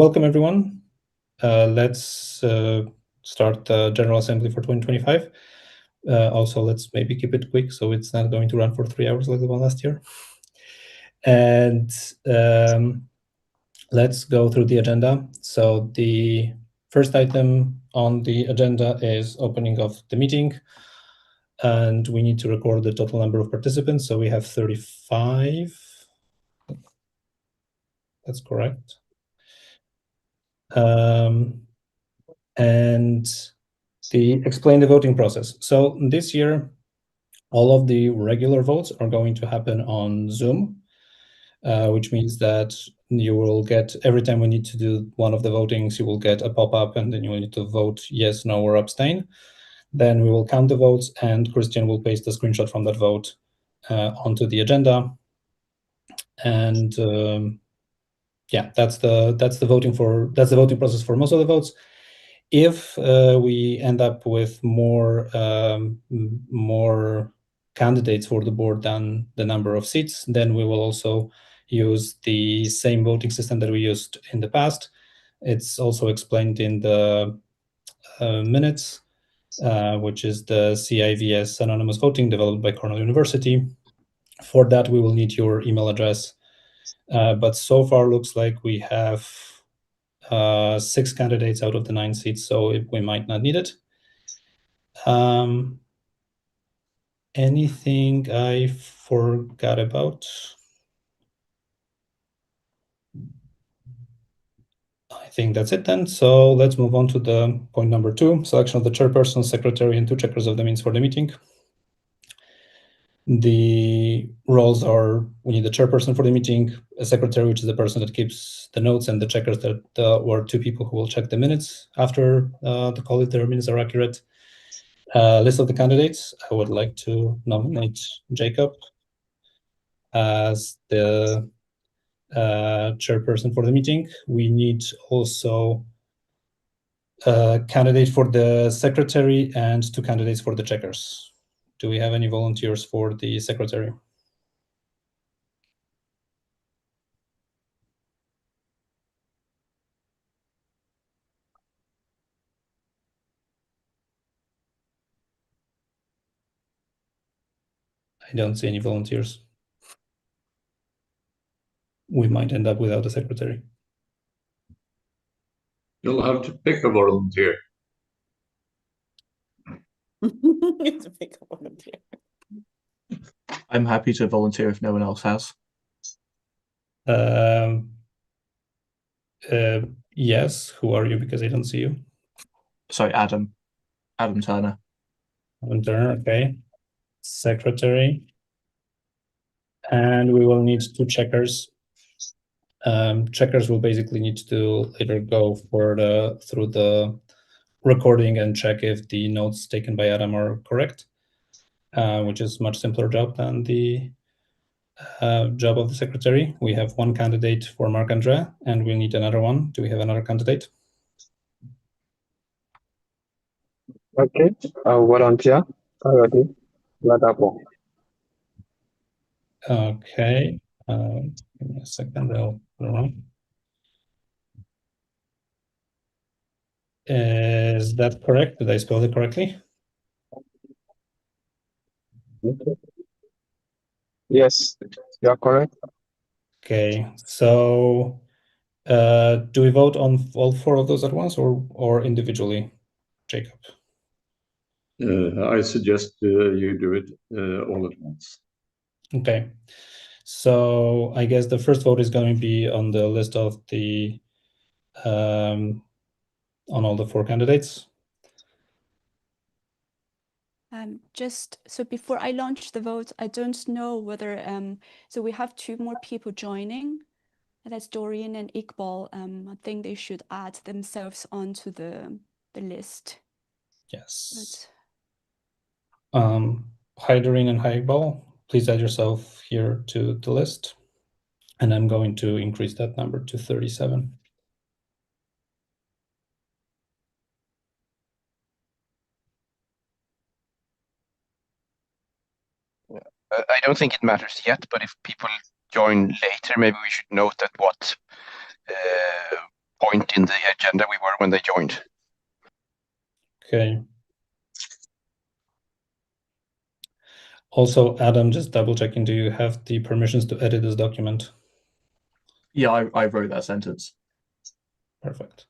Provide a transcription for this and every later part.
Welcome, everyone. Let's start the General Assembly for 2025. Also, let's maybe keep it quick so it's not going to run for 3 hours like the one last year. And let's go through the agenda. So the first item on the agenda is opening of the meeting. And we need to record the total number of participants. So we have 35. That's correct. And explain the voting process. So this year, all of the regular votes are going to happen on Zoom, which means that you will get, every time we need to do one of the votings, you will get a pop-up and then you will need to vote yes, no, or abstain. Then we will count the votes and Christian will paste the screenshot from that vote onto the agenda. And yeah, that's the voting process for most of the votes. If we end up with more candidates for the board than the number of seats, then we will also use the same voting system that we used in the past. It's also explained in the minutes, which is the CIVS anonymous voting developed by Cornell University. For that, we will need your email address. But so far, looks like we have 6 candidates out of the 9 seats, so we might not need it. Anything I forgot about? I think that's it then. So let's move on to the point number 2, selection of the chairperson, secretary, and 2 checkers of the minutes for the meeting. The roles are, we need the chairperson for the meeting, a secretary, which is the person that keeps the notes, and the checkers that were 2 people who will check the minutes after the call if their minutes are accurate. List of the candidates. I would like to nominate Jacob as the chairperson for the meeting. We need also a candidate for the secretary and 2 candidates for the checkers. Do we have any volunteers for the secretary? I don't see any volunteers. We might end up without a secretary. You'll have to pick a volunteer. You have to pick a volunteer. I'm happy to volunteer if no one else has. Yes, who are you? Because I don't see you. Sorry, Adam Turner. Adam Turner, okay. Secretary. And we will need 2 checkers. Checkers will basically need to later go through the recording and check if the notes taken by Adam are correct, which is a much simpler job than the job of the secretary. We have 1 candidate for Marc-Andre, and we need another one. Do we have another candidate? Okay, volunteer already. Wonderful. Okay, give me a second. I'll put it on. Is that correct? Did I spell it correctly? Yes, you are correct. Okay, so do we vote on all 4 of those at once or individually, Jacob? I suggest you do it all at once. Okay, so I guess the first vote is going to be on the list of the on all the 4 candidates. Just so before I launch the vote, I don't know whether so we have 2 more people joining. That's Dorian and Iqbal. I think they should add themselves onto the list. Yes. Hi Doreen and hi Iqbal. Please add yourself here to the list. And I'm going to increase that number to 37. I don't think it matters yet, but if people join later, maybe we should note that what point in the agenda we were when they joined. Okay. Also, Adam, just double checking, do you have the permissions to edit this document? Yeah, I wrote that sentence. Perfect.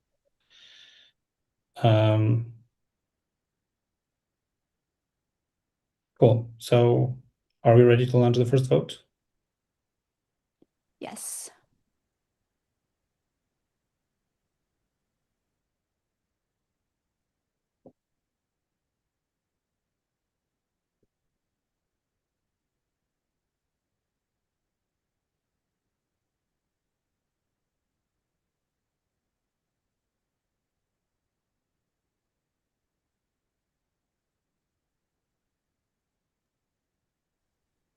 Cool. So are we ready to launch the first vote? Yes.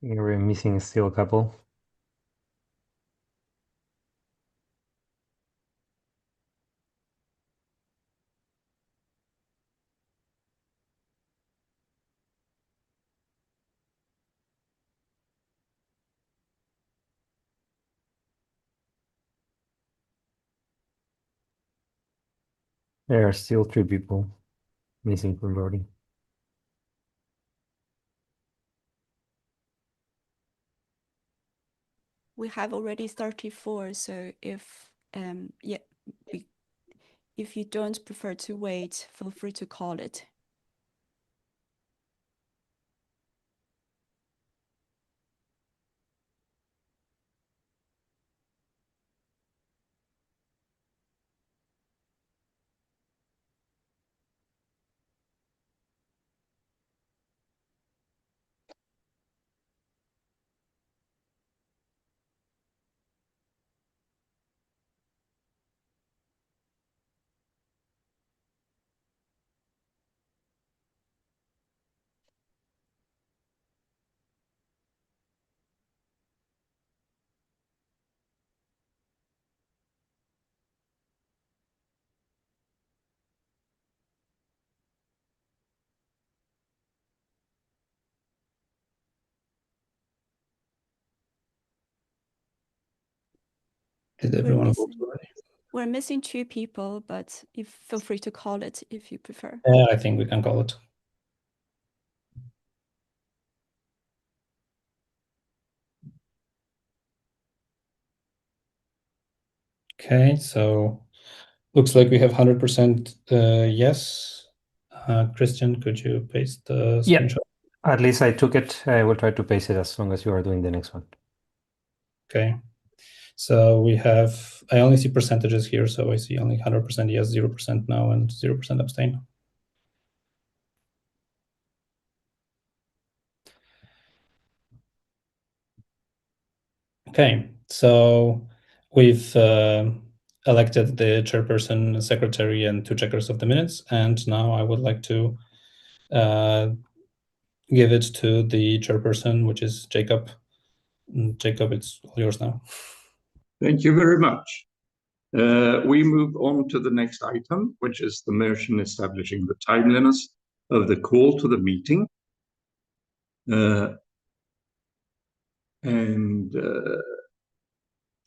We're missing still a couple. There are still 3 people missing from voting. We have already 34, so if if you don't prefer to wait, feel free to call it. Did everyone vote already? We're missing 2 people, but feel free to call it if you prefer. Yeah, I think we can call it. Okay, so looks like we have 100% yes. Christian, could you paste the Yeah. screenshot? At least I took it. I will try to paste it as long as you are doing the next one. Okay. So we have, I only see percentages here, so I see only 100% yes, 0% no, and 0% abstain. Okay, so we've elected the chairperson, secretary, and 2 checkers of the minutes, and now I would like to give it to the chairperson, which is Jacob. Jacob, it's all yours now. Thank you very much. We move on to the next item, which is the motion establishing the timeliness of the call to the meeting.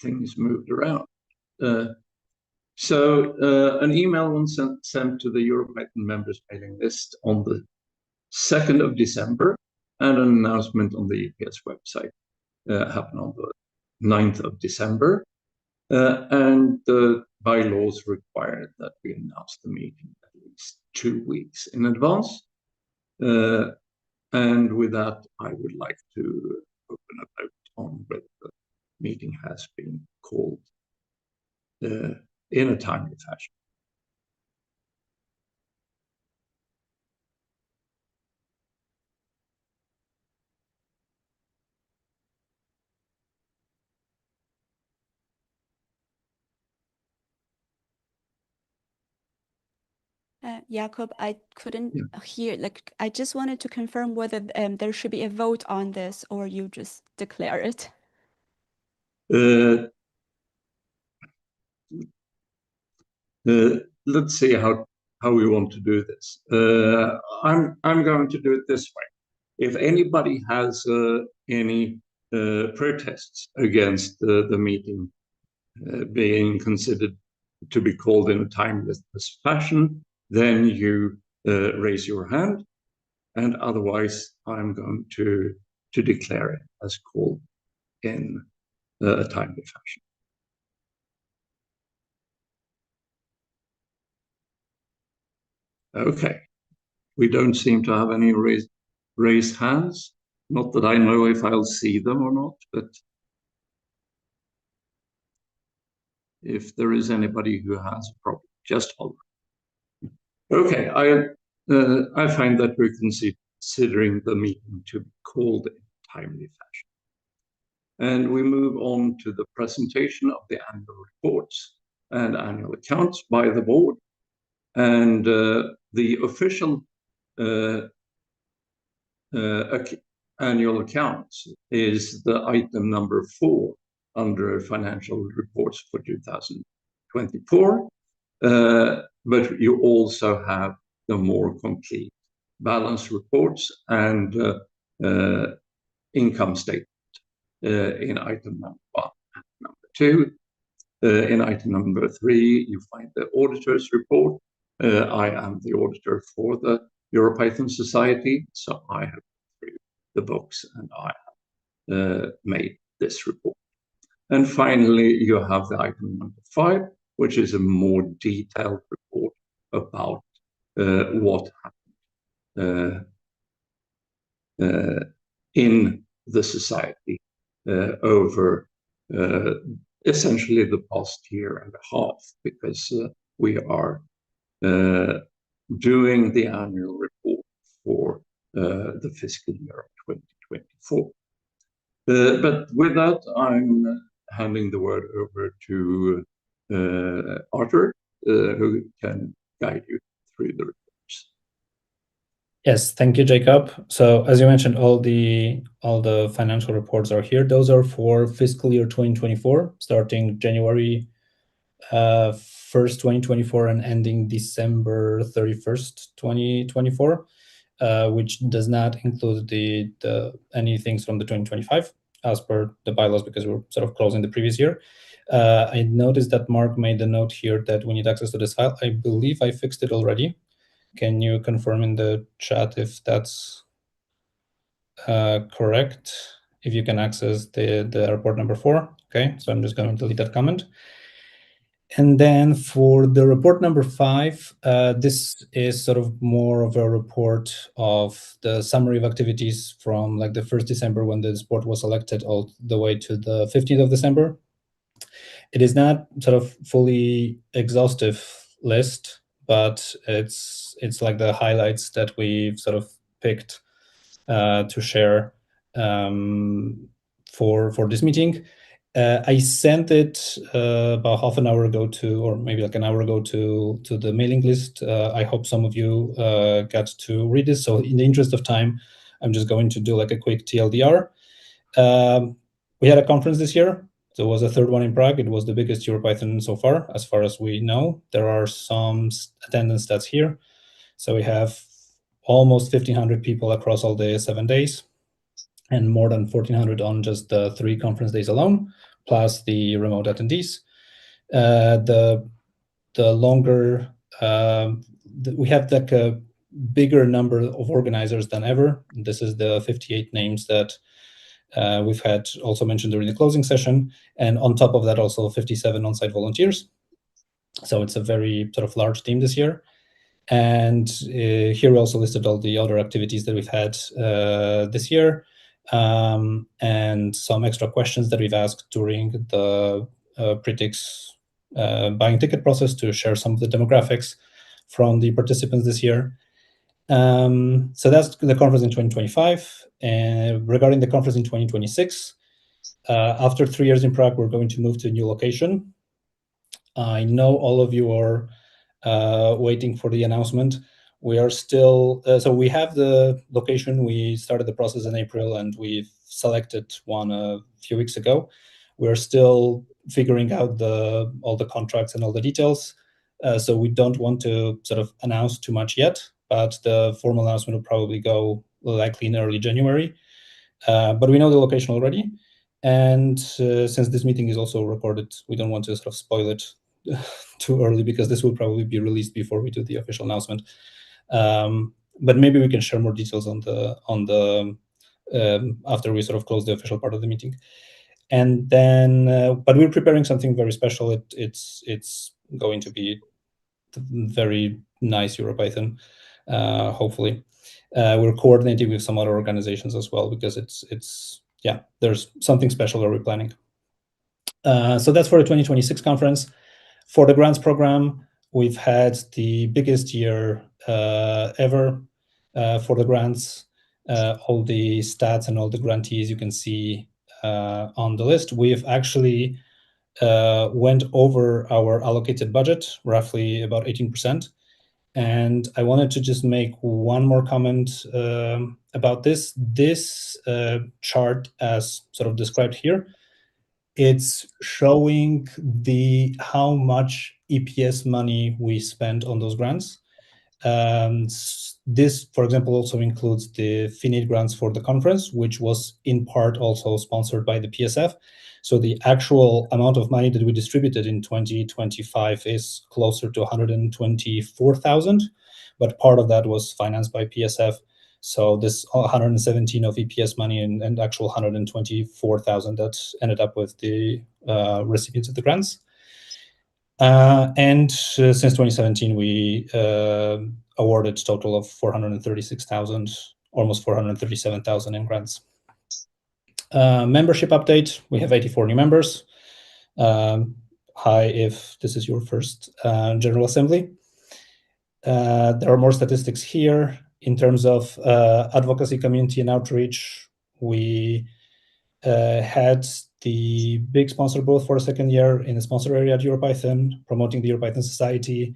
Things moved around. So an email was sent to the EuroPython members mailing list on the 2nd of December, and an announcement on the EPS website happened on the 9th of December. And the bylaws required that we announce the meeting at least 2 weeks in advance. And with that, I would like to open a vote on whether the meeting has been called in a timely fashion. Jakob, I couldn't hear, I just wanted to confirm whether there should be a vote on this or you just declare it. Let's see how we want to do this. I'm going to do it this way. If anybody has any protests against the meeting being considered to be called in a timeless fashion, then you raise your hand, and otherwise I'm going to declare it as called in a timely fashion. Okay, we don't seem to have any raised hands. Not that I know if I'll see them or not, but if there is anybody who has a problem, just holler. Okay, I find that we're considering the meeting to be called in a timely fashion. And we move on to the presentation of the annual reports and annual accounts by the board. And the official annual accounts is the item number 4 under financial reports for 2024. But you also have the more complete balance reports and income statement in item number 1 and number 2. In item number 3, you find the auditor's report. I am the auditor for the EuroPython Society, so I have gone through the books and I have made this report. And finally, you have the item number 5, which is a more detailed report about what happened in the society over essentially the past year and a half, because we are doing the annual report for the fiscal year of 2024. But with that, I'm handing the word over to Arthur, who can guide you through the reports. Yes, thank you, Jacob. So as you mentioned, all the financial reports are here. Those are for fiscal year 2024, starting January 1st, 2024, and ending December 31st, 2024, which does not include any things from the 2025 as per the bylaws, because we're sort of closing the previous year. I noticed that Mark made a note here that we need access to this file. I believe I fixed it already. Can you confirm in the chat if that's correct? If you can access the report number 4. Okay, so I'm just going to delete that comment. And then for the report number 5, this is sort of more of a report of the summary of activities from like the 1st December when the sport was elected all the way to the 15th of December. It is not sort of fully exhaustive list, but it's like the highlights that we've sort of picked to share for this meeting. I sent it about half an hour ago or maybe like an hour ago to the mailing list. I hope some of you got to read this. So in the interest of time, I'm just going to do like a quick TLDR. We had a conference this year. There was a 3rd one in Prague. It was the biggest EuroPython so far as we know. There are some attendance stats here. So we have almost 1,500 people across all the 7 days, and more than 1,400 on just the 3 conference days alone, plus the remote attendees. The longer, we have like a bigger number of organizers than ever. This is the 58 names that we've had also mentioned during the closing session. And on top of that, also 57 on-site volunteers. So it's a very sort of large team this year. And here we also listed all the other activities that we've had this year, and some extra questions that we've asked during the Pretix buying ticket process to share some of the demographics from the participants this year. So that's the conference in 2025. And regarding the conference in 2026, after 3 years in Prague, we're going to move to a new location. I know all of you are waiting for the announcement. We are still, so we have the location. We started the process in April and we've selected one a few weeks ago. We're still figuring out all the contracts and all the details. So we don't want to sort of announce too much yet, but the formal announcement will probably go likely in early January. But we know the location already. And since this meeting is also recorded, we don't want to sort of spoil it too early because this will probably be released before we do the official announcement. But maybe we can share more details on the after we sort of close the official part of the meeting. And then, but we're preparing something very special. It's going to be very nice EuroPython, hopefully. We're coordinating with some other organizations as well because it's yeah, there's something special that we're planning. So that's for the 2026 conference. For the grants program, we've had the biggest year ever for the grants. All the stats and all the grantees you can see on the list. We've actually went over our allocated budget, roughly about 18%. And I wanted to just make one more comment about this. This chart, as sort of described here, it's showing how much EPS money we spent on those grants. This, for example, also includes the finite grants for the conference, which was in part also sponsored by the PSF. So the actual amount of money that we distributed in 2025 is closer to 124,000, but part of that was financed by PSF. So this 117 of EPS money and actual 124,000 that ended up with the recipients of the grants. And since 2017, we awarded a total of 436,000, almost 437,000 in grants. Membership update, we have 84 new members. Hi, if this is your first General Assembly. There are more statistics here. In terms of advocacy, community, and outreach, we had the big sponsor booth for a second year in the sponsor area at EuroPython, promoting the EuroPython Society.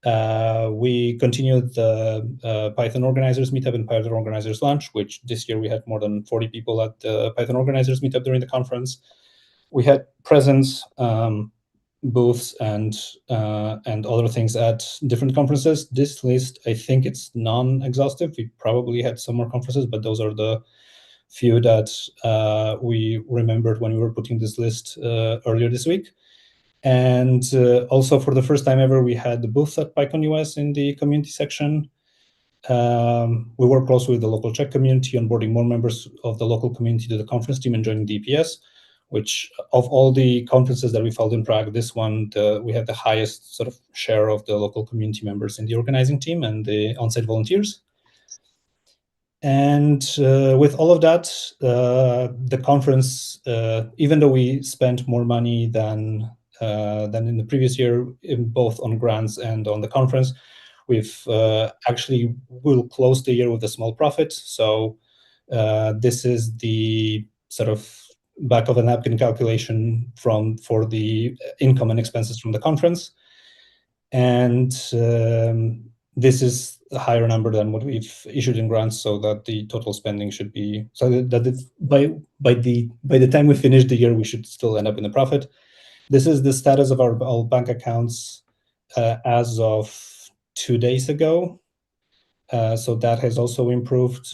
We continued the Python Organizers Meetup and Python Organizers Lunch, which this year we had more than 40 people at the Python Organizers Meetup during the conference. We had presence, booths, and other things at different conferences. This list, I think it's non-exhaustive. We probably had some more conferences, but those are the few that we remembered when we were putting this list earlier this week. And also for the first time ever, we had the booth at PyCon US in the community section. We work closely with the local Czech community, onboarding more members of the local community to the conference team and joining the EPS, which of all the conferences that we held in Prague, this one, we have the highest sort of share of the local community members in the organizing team and the on-site volunteers. And with all of that, the conference, even though we spent more money than in the previous year, both on grants and on the conference, we've actually will close the year with a small profit. So this is the sort of back of a napkin calculation for the income and expenses from the conference. And this is a higher number than what we've issued in grants, so that the total spending should be, so that by the time we finish the year, we should still end up in a profit. This is the status of our bank accounts as of 2 days ago. So that has also improved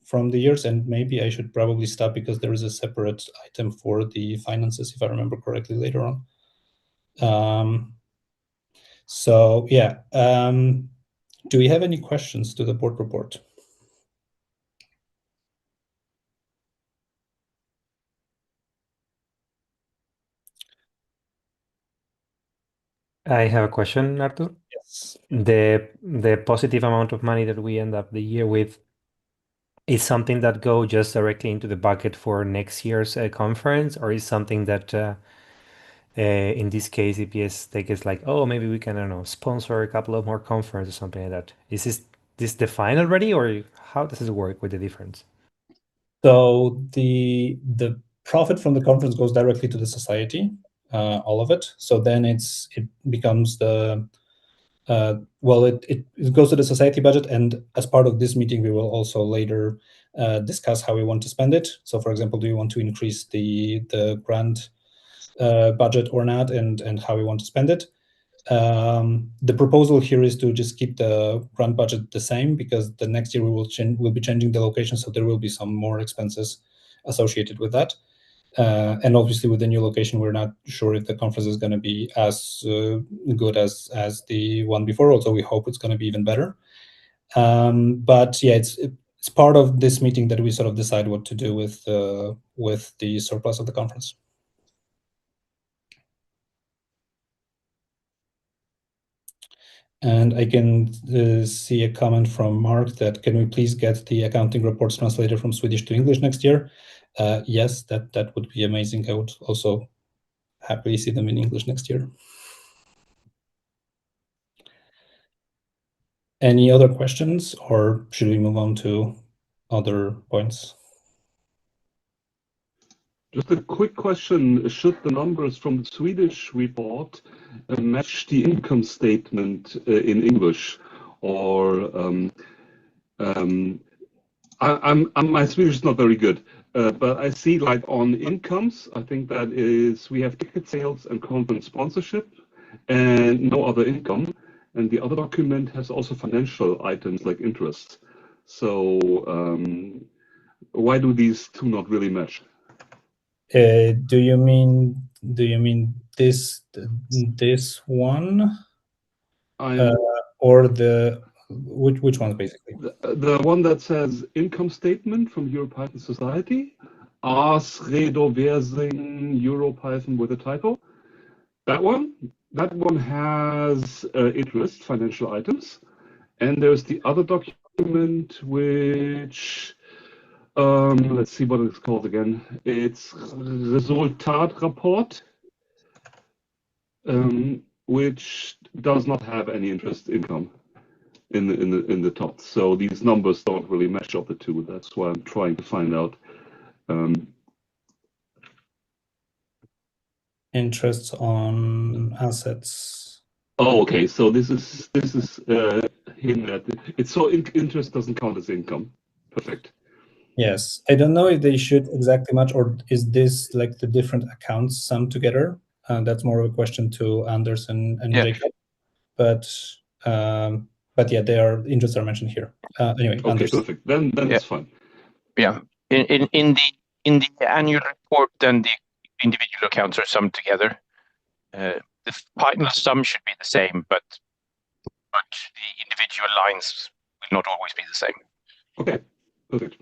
from the years, and maybe I should probably stop because there is a separate item for the finances, if I remember correctly, later on. So yeah, do we have any questions to the board report? I have a question, Artur. Yes. The positive amount of money that we end up the year with is something that go just directly into the bucket for next year's conference, or is something that in this case EPS take is like, oh, maybe we can, I don't know, sponsor a couple of more conferences or something like that. Is this defined already, or how does it work with the difference? So the profit from the conference goes directly to the society, all of it. So then it becomes the it goes to the society budget, and as part of this meeting, we will also later discuss how we want to spend it. So, for example, do we want to increase the grant budget or not, and how we want to spend it? The proposal here is to just keep the grant budget the same, because the next year we'll be changing the location, so there will be some more expenses associated with that. And obviously, with the new location, we're not sure if the conference is going to be as good as the one before. Also, we hope it's going to be even better. But yeah, it's part of this meeting that we sort of decide what to do with the surplus of the conference. And I can see a comment from Mark that, can we please get the accounting reports translated from Swedish to English next year? Yes, that would be amazing. I would also happily see them in English next year. Any other questions, or should we move on to other points? Just a quick question. Should the numbers from the Swedish report match the income statement in English? Or my Swedish is not very good, but I see like on incomes, I think that is, we have ticket sales and conference sponsorship and no other income. And the other document has also financial items like interest. So why do these two not really match? Do you mean this one, or the which one basically? The one that says income statement from EuroPython Society, Ars Redoversing EuroPython with a typo. That one has interest, financial items, and there's the other document which let's see what it's called again. It's Resultatrapport, which does not have any interest income in the top. So these numbers don't really match up the two. That's why I'm trying to find out. Interests on assets. Oh, okay. So this is hidden at it's so interest doesn't count as income. Perfect. Yes, I don't know if they should exactly match, or is this like the different accounts summed together? That's more of a question to Anders and Jacob. But yeah, interests are mentioned here. Anyway, okay, Anders. perfect. Then it's fine. Yeah, in the annual report, then the individual accounts are summed together. The final sum should be the same, but the individual lines will not always be the same. Okay, perfect.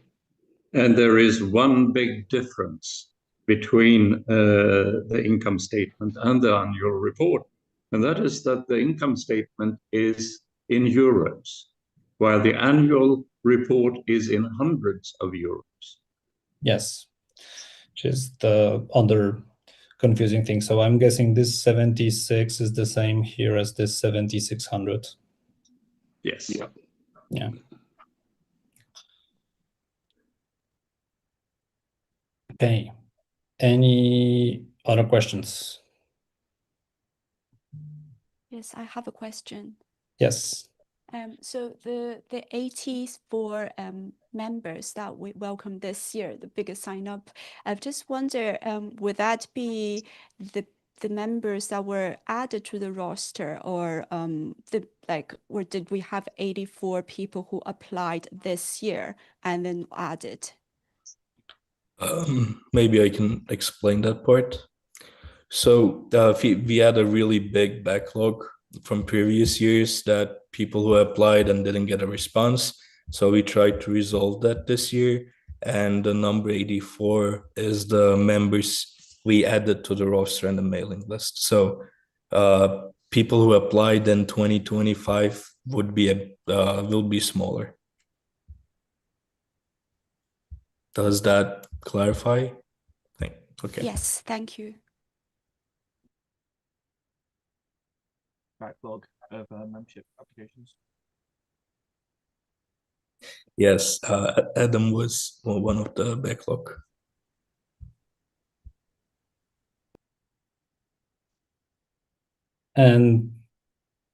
And there is one big difference between the income statement and the annual report, and that is that the income statement is in euros, while the annual report is in hundreds of euros. Yes, which is the other confusing thing. So I'm guessing this 76 is the same here as this 7,600. Yes. Yeah. Yeah. Okay. Any other questions? Yes, I have a question. Yes. So the 84 members that we welcome this year, the biggest sign up, I just wonder, would that be the members that were added to the roster, or or did we have 84 people who applied this year and then added? Maybe I can explain that part. So we had a really big backlog from previous years that people who applied and didn't get a response. So we tried to resolve that this year. And the number 84 is the members we added to the roster and the mailing list. So people who applied in 2025 will be smaller. Does that clarify? Okay. Yes, thank you. Backlog of membership applications. Yes, Adam was one of the backlog. And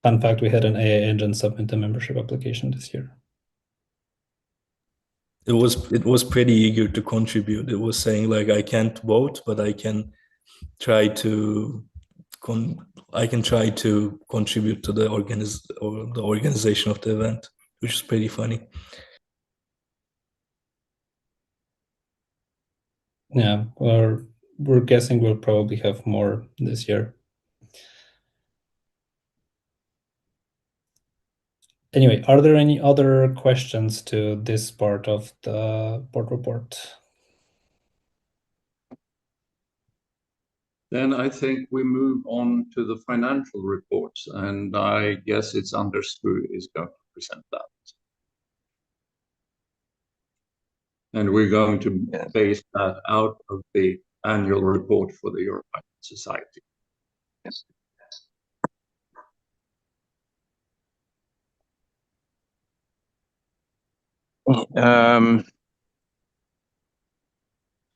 fun fact, we had an AI engine submit a membership application this year. It was pretty eager to contribute. It was saying like, I can't vote, but I can try to contribute to the organization of the event, which is pretty funny. Yeah, or we're guessing we'll probably have more this year. Anyway, are there any other questions to this part of the board report? Then I think we move on to the financial reports, and I guess it's Anders who is going to present that. And we're going to base that out of the annual report for the EuroPython Society. Yes.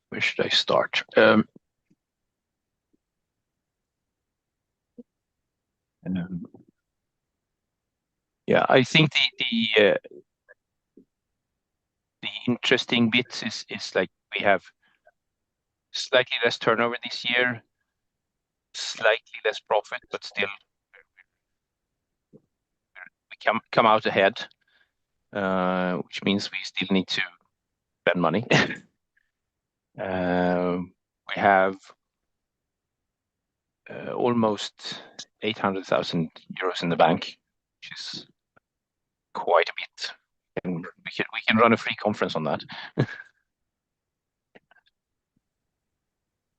Where should I start? Yeah, I think the interesting bits is like we have slightly less turnover this year, slightly less profit, but still we come out ahead, which means we still need to spend money. We have almost 800,000 euros in the bank, which is quite a bit. And we can run a free conference on that.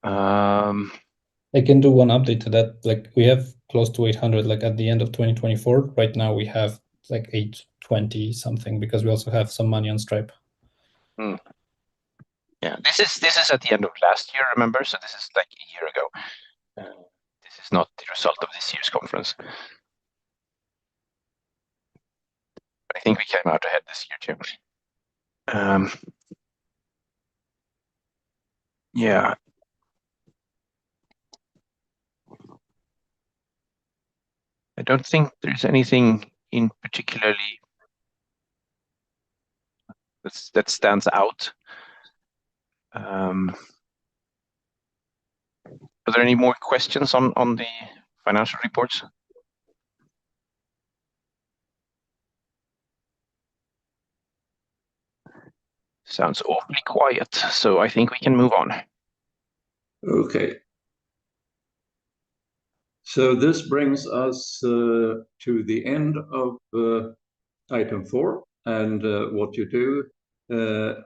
I can do one update to that. Like we have close to 800, like at the end of 2024. Right now we have like 820 something because we also have some money on Stripe. Yeah, this is at the end of last year, remember? So this is like a year ago. This is not the result of this year's conference. But I think we came out ahead this year too. Yeah. I don't think there's anything in particularly that stands out. Are there any more questions on the financial reports? Sounds awfully quiet, so I think we can move on. Okay. So this brings us to the end of item 4, and what you do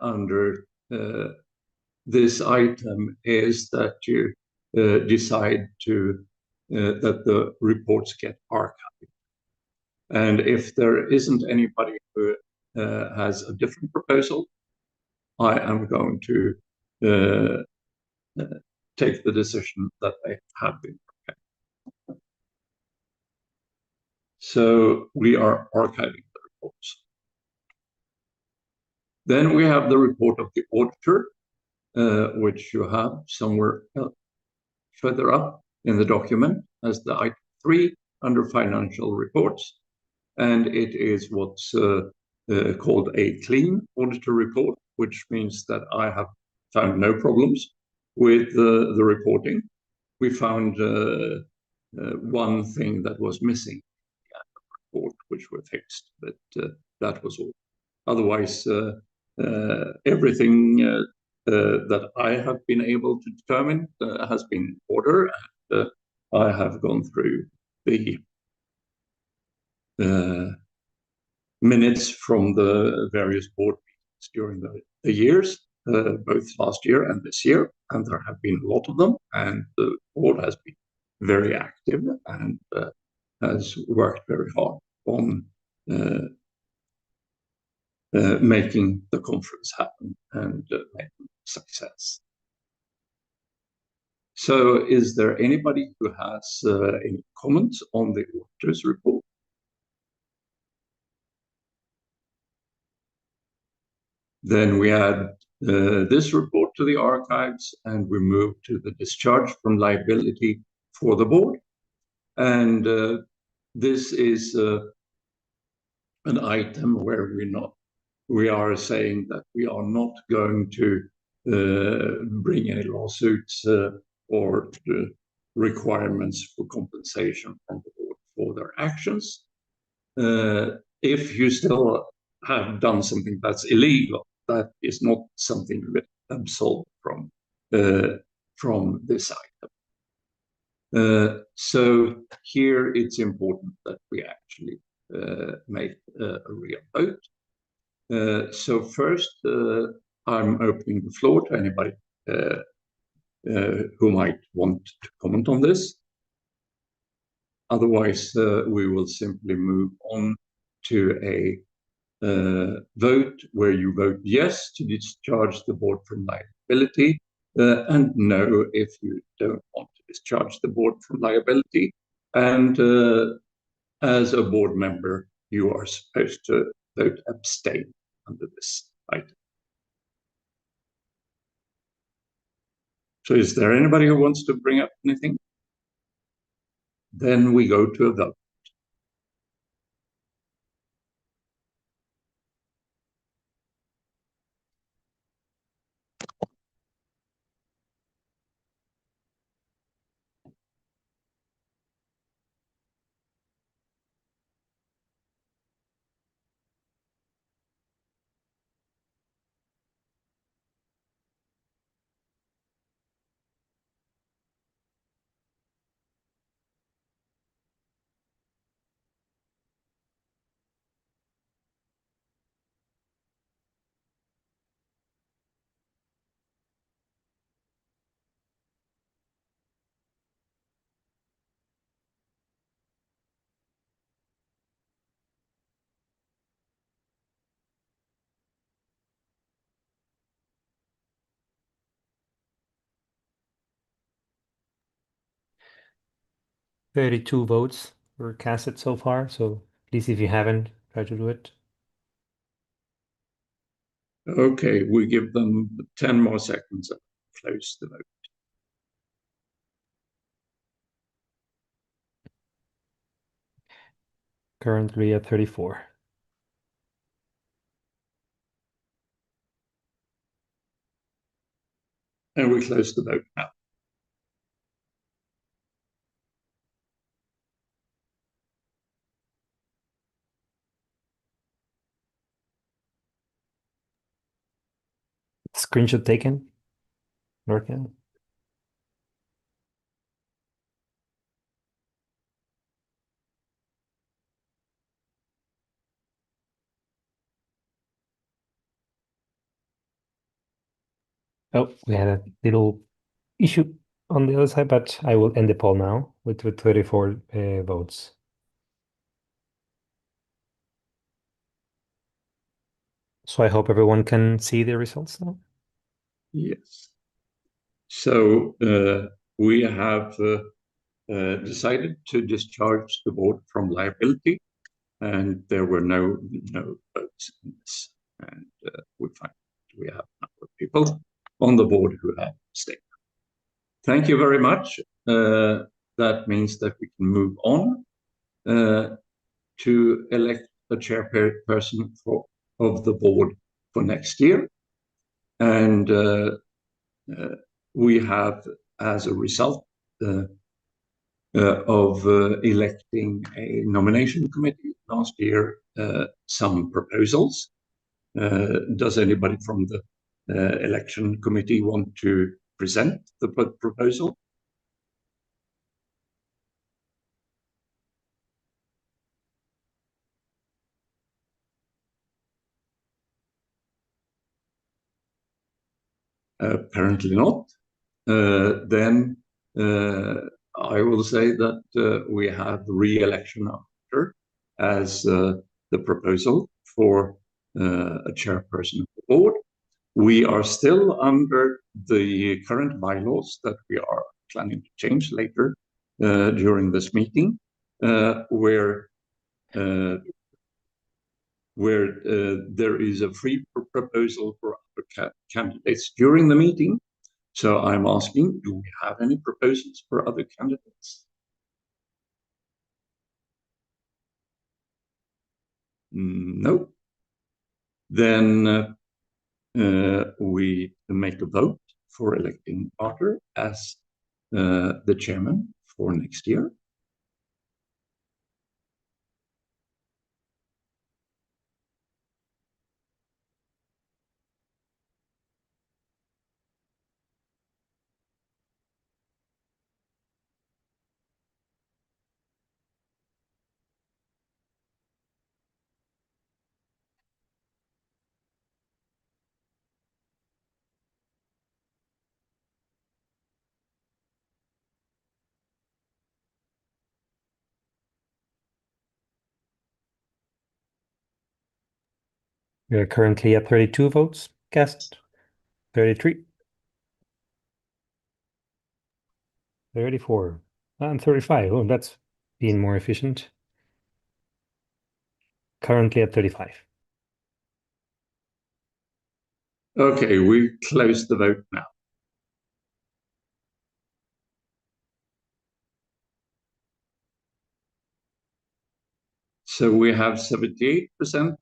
under this item is that you decide to that the reports get archived. And if there isn't anybody who has a different proposal, I am going to take the decision that they have been archived. So we are archiving the reports. Then we have the report of the auditor, which you have somewhere further up in the document as the item 3 under financial reports. And it is what's called a clean auditor report, which means that I have found no problems with the reporting. We found one thing that was missing in the report, which we fixed, but that was all. Otherwise, everything that I have been able to determine has been in order, and I have gone through the minutes from the various board meetings during the years, both last year and this year, and there have been a lot of them, and the board has been very active and has worked very hard on making the conference happen and making success. So is there anybody who has any comments on the auditor's report? Then we add this report to the archives, and we move to the discharge from liability for the board. And this is an item where we are saying that we are not going to bring any lawsuits or requirements for compensation from the board for their actions. If you still have done something that's illegal, that is not something that absolved from this item. So here it's important that we actually make a real vote. So first, I'm opening the floor to anybody who might want to comment on this. Otherwise, we will simply move on to a vote where you vote yes to discharge the board from liability and no if you don't want to discharge the board from liability. And as a board member, you are supposed to vote abstain under this item. So is there anybody who wants to bring up anything? Then we go to a vote. Thirty-two votes were casted so far, so please, if you haven't, try to do it. Okay, we give them 10 more seconds and close the vote. Currently at 34. And we close the vote now. Screenshot taken. Norcan. Oh, we had a little issue on the other side, but I will end the poll now with 34 votes. So I hope everyone can see the results now. Yes. So we have decided to discharge the board from liability, and there were no votes in this. And we find we have a number of people on the board who have stayed. Thank you very much. That means that we can move on to elect a chairperson of the board for next year. And we have, as a result of electing a nomination committee last year, some proposals. Does anybody from the election committee want to present the proposal? Apparently not. Then I will say that we have re-election after as the proposal for a chairperson of the board. We are still under the current bylaws that we are planning to change later during this meeting, where there is a free proposal for other candidates during the meeting. So I'm asking, do we have any proposals for other candidates? No. Then we make a vote for electing Arthur as the chairman for next year. We are currently at 32 votes cast. 33. 34. And 35. Oh, that's being more efficient. Currently at 35. Okay, we close the vote now. So we have 78%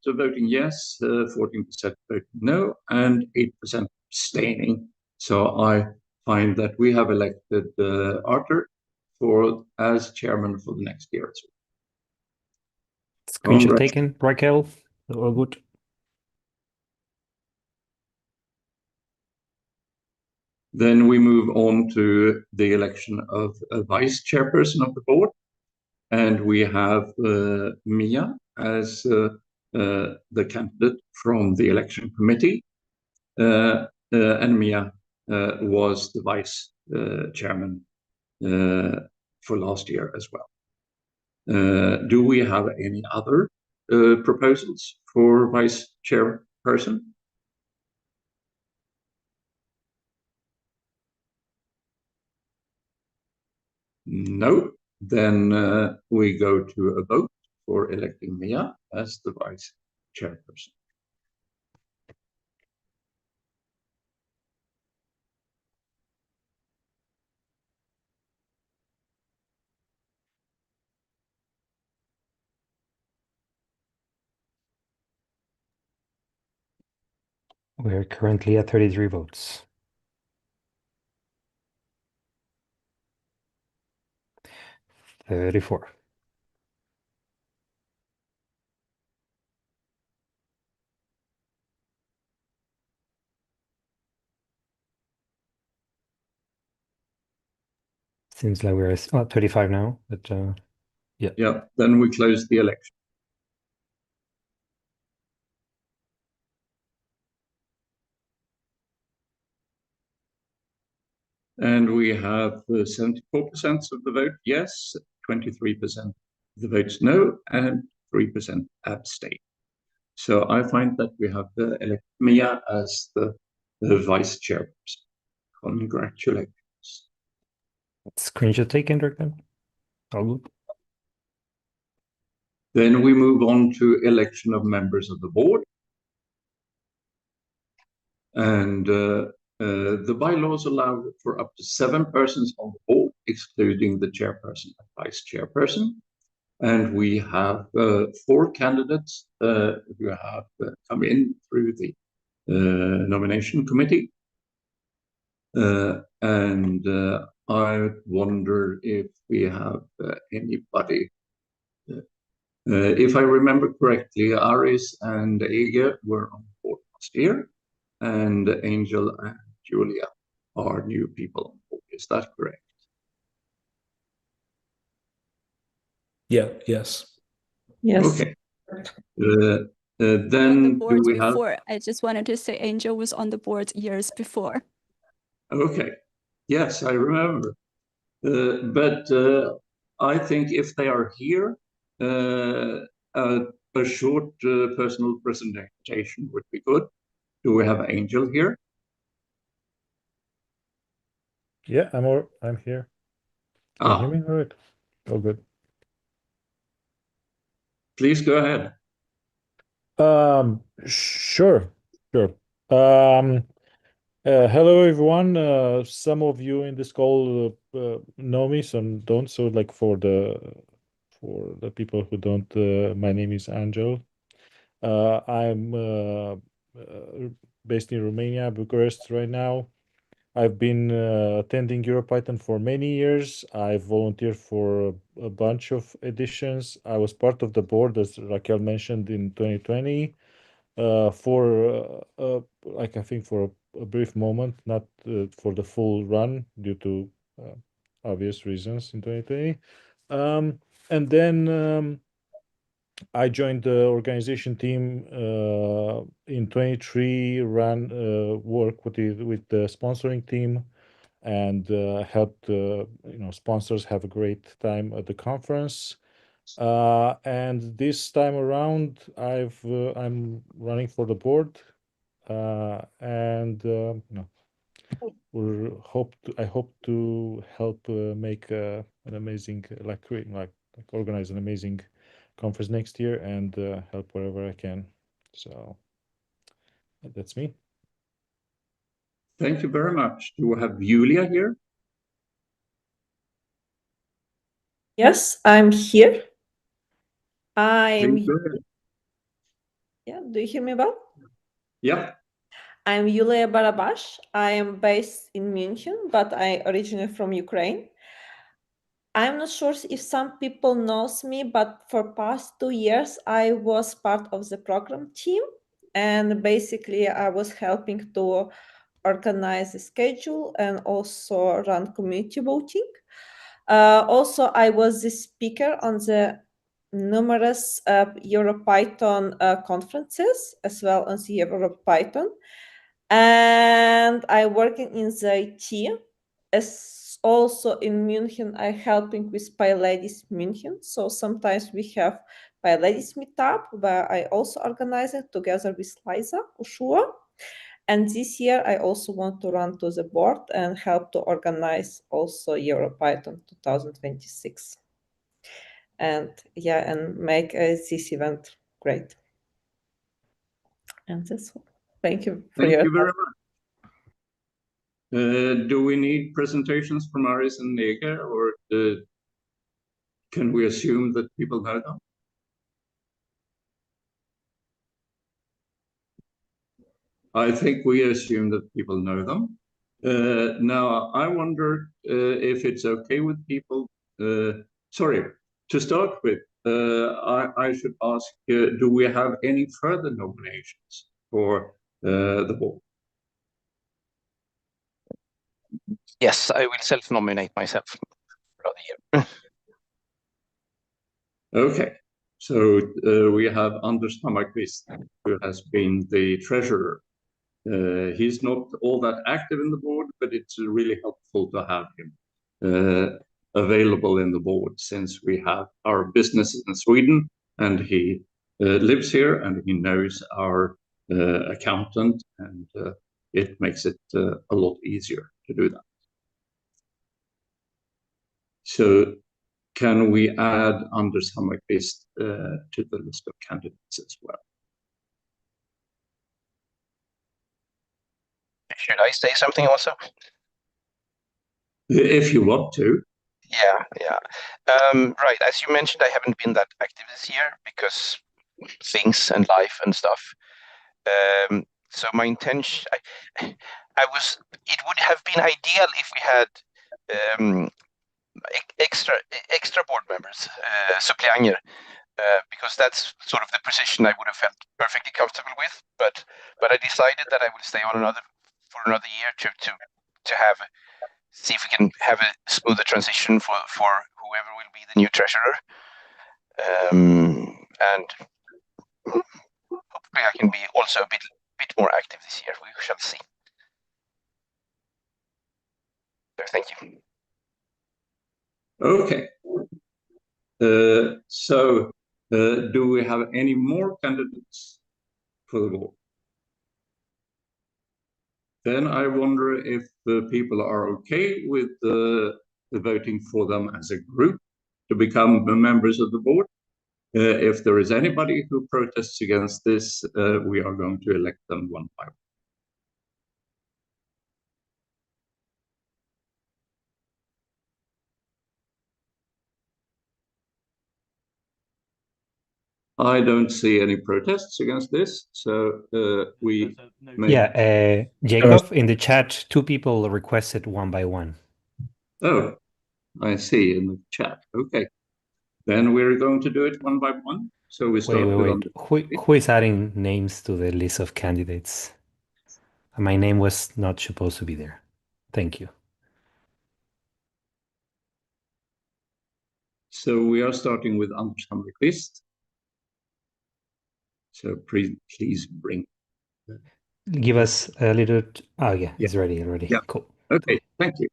voting yes, 14% voting no, and 8% abstaining. So I find that we have elected Arthur as chairman for the next year. Screenshot taken, Raquel. All good. Then we move on to the election of a vice chairperson of the board. And we have Mia as the candidate from the election committee. And Mia was the vice chairman for last year as well. Do we have any other proposals for vice chairperson? No. Then we go to a vote for electing Mia as the vice chairperson. We're currently at 33 votes. 34. Seems like we're at 35 now, but yeah. Yeah, then we close the election. And we have 74% of the vote yes, 23% of the votes no, and 3% abstain. So I find that we have elected Mia as the vice chairperson. Congratulations. Screenshot taken, Raquel. All good. Then we move on to election of members of the board. And the bylaws allow for up to 7 persons on the board, excluding the chairperson and vice chairperson. And we have 4 candidates who have come in through the nomination committee. And I wonder if we have anybody. If I remember correctly, Aris and Ege were on board last year, and Angel and Julia are new people on board. Is that correct? Yeah, yes. Yes. Okay. Then do we have? Before, I just wanted to say Angel was on the board years before. Okay. Yes, I remember. But I think if they are here, a short personal presentation would be good. Do we have Angel here? Yeah, I'm here. Can you hear me? All right. Oh, good. Please go ahead. Sure. Hello, everyone. Some of you in this call know me, some don't. So, like for the people who don't, my name is Angel. I'm based in Romania, Bucharest, right now. I've been attending EuroPython for many years. I volunteered for a bunch of editions. I was part of the board, as Raquel mentioned, in 2020 for like I think for a brief moment, not for the full run due to obvious reasons in 2020. And then I joined the organization team in 23, ran work with the sponsoring team, and helped sponsors have a great time at the conference. And this time around, I'm running for the board, and no, I hope to help make an amazing, organize an amazing conference next year and help wherever I can. So that's me. Thank you very much. Do we have Julia here? Yes, I'm here. Please go ahead. Yeah, do you hear me well? Yeah. I'm Yulia Barabash. I am based in München, but I originally from Ukraine. I'm not sure if some people knows me, but for past 2 years, I was part of the program team. And basically, I was helping to organize the schedule and also run community voting. Also, I was the speaker on the numerous EuroPython conferences, as well as the EuroPython. And I working in the IT, as also in München, I helping with PyLadies München. So sometimes we have PyLadies meetup where I also organize it together with Liza Ushua. And this year, I also want to run to the board and help to organize also EuroPython 2026. And yeah, and make this event great. And that's all. Thank you for Thank your you very much. Do we need presentations from Aris and Nega, or can we assume that people know them? I think we assume that people know them. Now, I wonder if it's okay with people. Sorry, to start with, I should ask, do we have any further nominations for the board? Yes, I will self-nominate myself for the year. Okay, so we have Anders Hammarkvist, who has been the treasurer. He's not all that active in the board, but it's really helpful to have him available in the board, since we have our businesses in Sweden and he lives here and he knows our accountant, and it makes it a lot easier to do that. So can we add Anders Hammarkvist to the list of candidates as well? Should I say something also? If you want to. Yeah. Right. As you mentioned, I haven't been that active this year because things and life and stuff. So my intention, it would have been ideal if we had extra board members, suppleanter, because that's sort of the position I would have felt perfectly comfortable with. But I decided that I would stay on for another year to see if we can have a smoother transition for whoever will be the new treasurer, and hopefully I can be also a bit more active this year. We shall see. So thank you. Okay. So do we have any more candidates for the board? Then I wonder if the people are okay with the voting for them as a group to become members of the board. If there is anybody who protests against this, we are going to elect them one by one. I don't see any protests against this, so we may... Yeah, Jacob, in the chat, 2 people requested one by one. Oh, I see in the chat. Okay. Then we're going to do it one by one. So we start with... Who is adding names to the list of candidates? My name was not supposed to be there. Thank you. So we are starting with Anders Hammarkvist. So please bring... Give us a little... Oh, yeah, it's ready already. Yeah. Cool. Okay, thank you.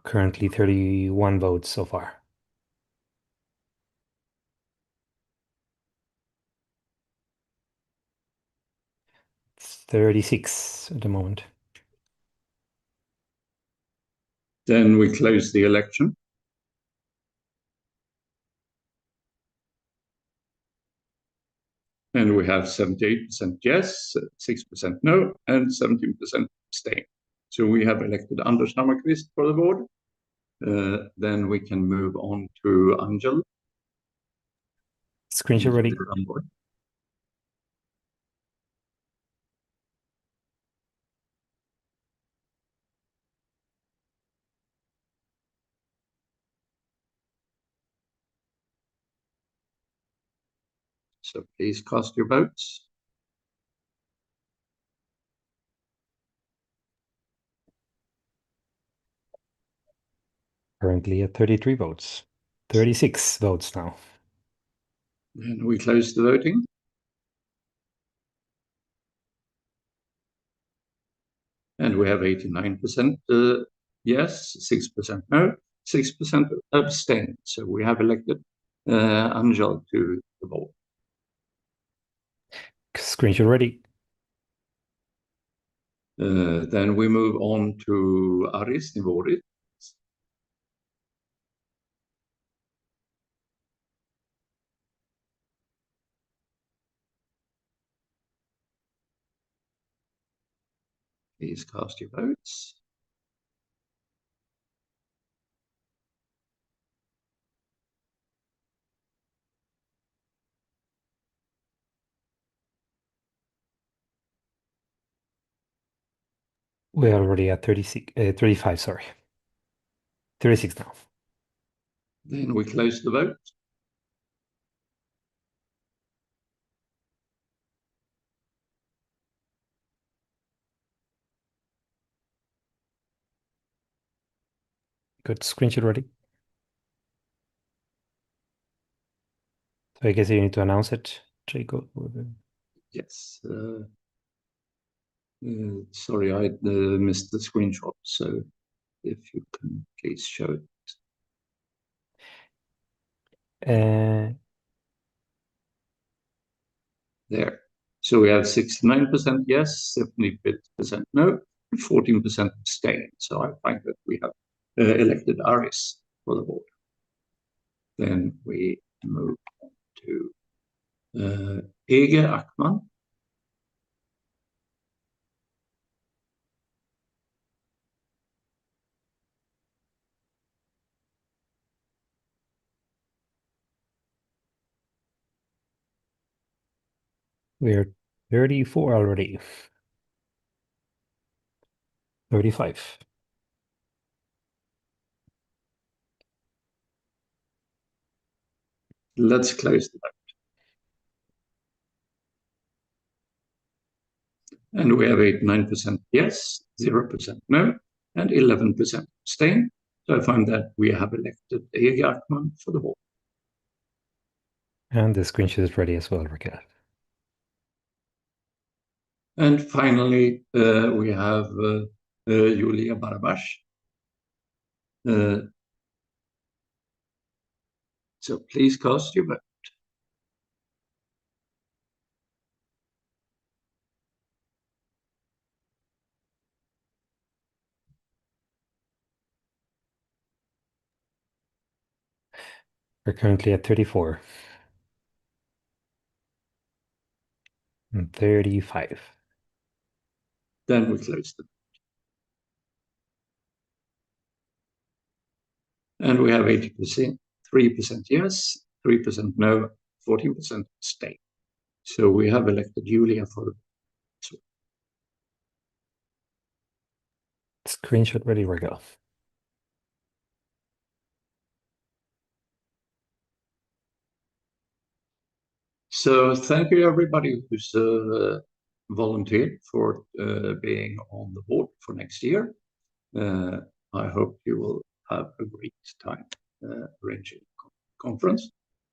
Currently 31 votes so far. It's 36 at the moment. Then we close the election. And we have 78% yes, 6% no, and 17% abstain. So we have elected Anders Hammarkvist for the board. Then we can move on to Angel. Screenshot ready. So please cast your votes. Currently at 33 votes. 36 votes now. And we close the voting. And we have 89% yes, 6% no, 6% abstain. So we have elected Angel to the board. Screenshot ready. Then we move on to Aris Nivorit. Please cast your votes. We're already at 35, sorry. 36 now. Then we close the vote. Good. Screenshot ready. So I guess you need to announce it, Jacob. Yes. Sorry, I missed the screenshot. So if you can please show it. There. So we have 69% yes, 70% no, and 14% abstain. So I find that we have elected Aris for the board. Then we move on to Ege Akman. We're 34 already. 35. Let's close the vote. And we have 89% yes, 0% no, and 11% abstain. So I find that we have elected Ege Akman for the board. And the screenshot is ready as well, Raquel. And finally, we have Julia Barabash. So please cast your vote. We're currently at 34. And 35. Then we close the vote. And we have 80%, 3% yes, 3% no, 14% abstain. So we have elected Julia for the board. Screenshot ready, Raquel. So thank you everybody who's volunteered for being on the board for next year. I hope you will have a great time arranging a conference.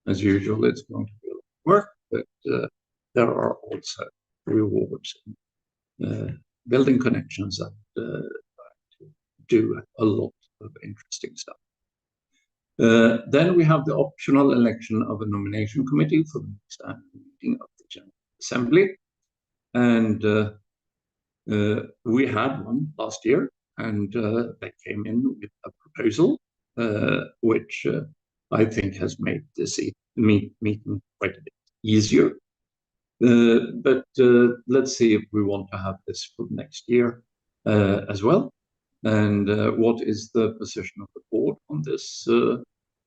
As usual, it's going to be a lot of work, but there are also rewards in building connections and do a lot of interesting stuff. Then we have the optional election of a nomination committee for the next annual meeting of the General Assembly. And we had one last year, and they came in with a proposal, which I think has made this meeting quite a bit easier. But let's see if we want to have this for next year as well. And what is the position of the board on this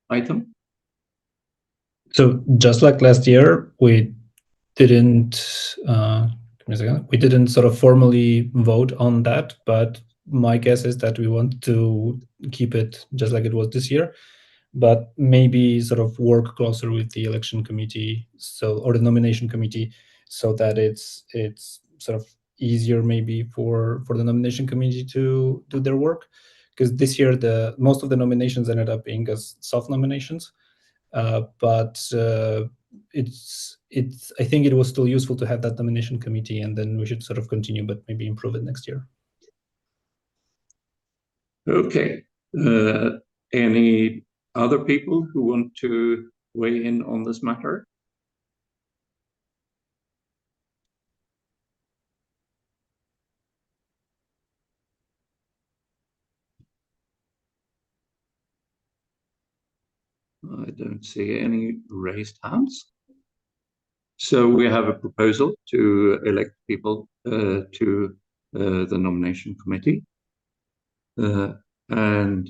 item? So just like last year, we didn't sort of formally vote on that, but my guess is that we want to keep it just like it was this year, but maybe sort of work closer with the election committee, or the nomination committee, so that it's sort of easier maybe for the nomination committee to do their work, because this year most of the nominations ended up being as soft nominations, but I think it was still useful to have that nomination committee, and then we should sort of continue, but maybe improve it next year. Okay. Any other people who want to weigh in on this matter? I don't see any raised hands. So we have a proposal to elect people to the nomination committee. And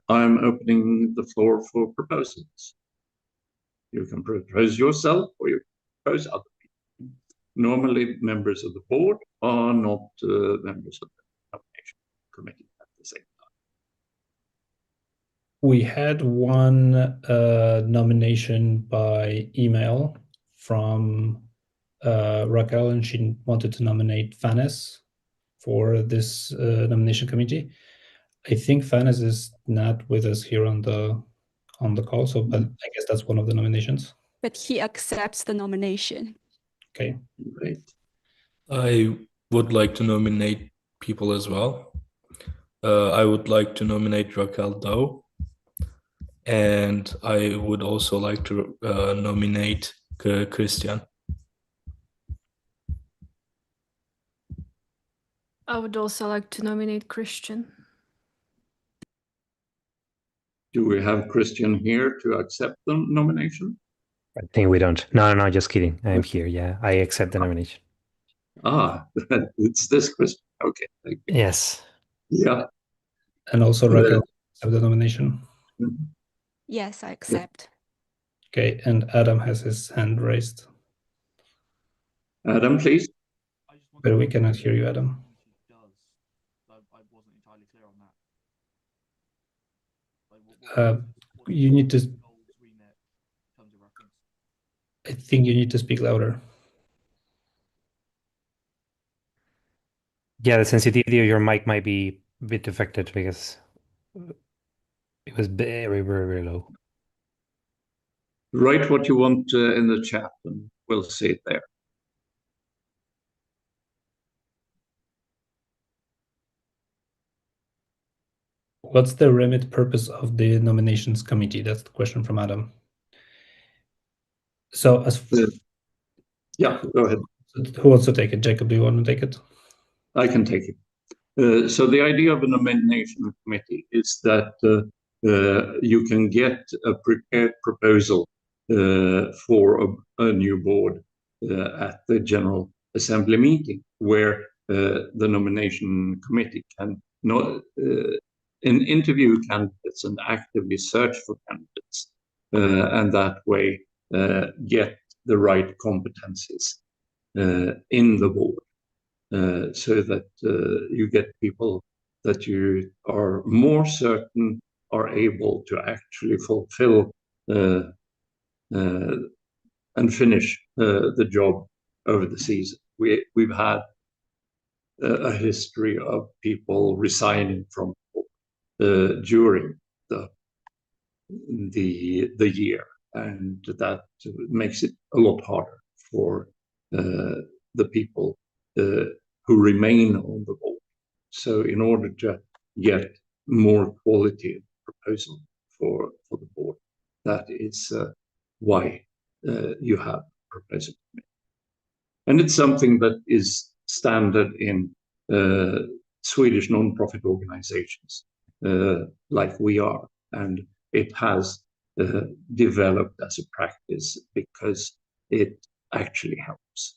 I'm opening the floor for proposals. You can propose yourself or you can propose other people. Normally, members of the board are not members of the nomination committee at the same time. We had one nomination by email from Raquel, and she wanted to nominate Fanes for this nomination committee. I think Fanes is not with us here on the call, so but I guess that's one of the nominations. But he accepts the nomination. Okay. Great. I would like to nominate people as well. I would like to nominate Raquel Doe. And I would also like to nominate Christian. I would also like to nominate Christian. Do we have Christian here to accept the nomination? I think we don't. No, just kidding. I'm here. Yeah, I accept the nomination. It's this Christian. Okay, thank you. Yes. Yeah. And also Raquel accept the nomination. Yes, I accept. Okay, and Adam has his hand raised. Adam, please. But we cannot hear you, Adam. You need to. I think you need to speak louder. Yeah, the sensitivity of your mic might be a bit affected because it was very, very, very low. Write what you want in the chat and we'll see it there. What's the remit purpose of the nominations committee? That's the question from Adam. So yeah, go ahead. Who wants to take it? Jacob, do you want to take it? I can take it. So the idea of a nomination committee is that you can get a prepared proposal for a new board at the General Assembly meeting, where the nomination committee can interview candidates and actively search for candidates, and that way get the right competencies in the board, so that you get people that you are more certain are able to actually fulfill and finish the job over the season. We've had a history of people resigning from during the year, and that makes it a lot harder for the people who remain on the board. So in order to get more quality proposal for the board. That is why you have a proposal committee. And it's something that is standard in Swedish non-profit organizations like we are. And it has developed as a practice because it actually helps.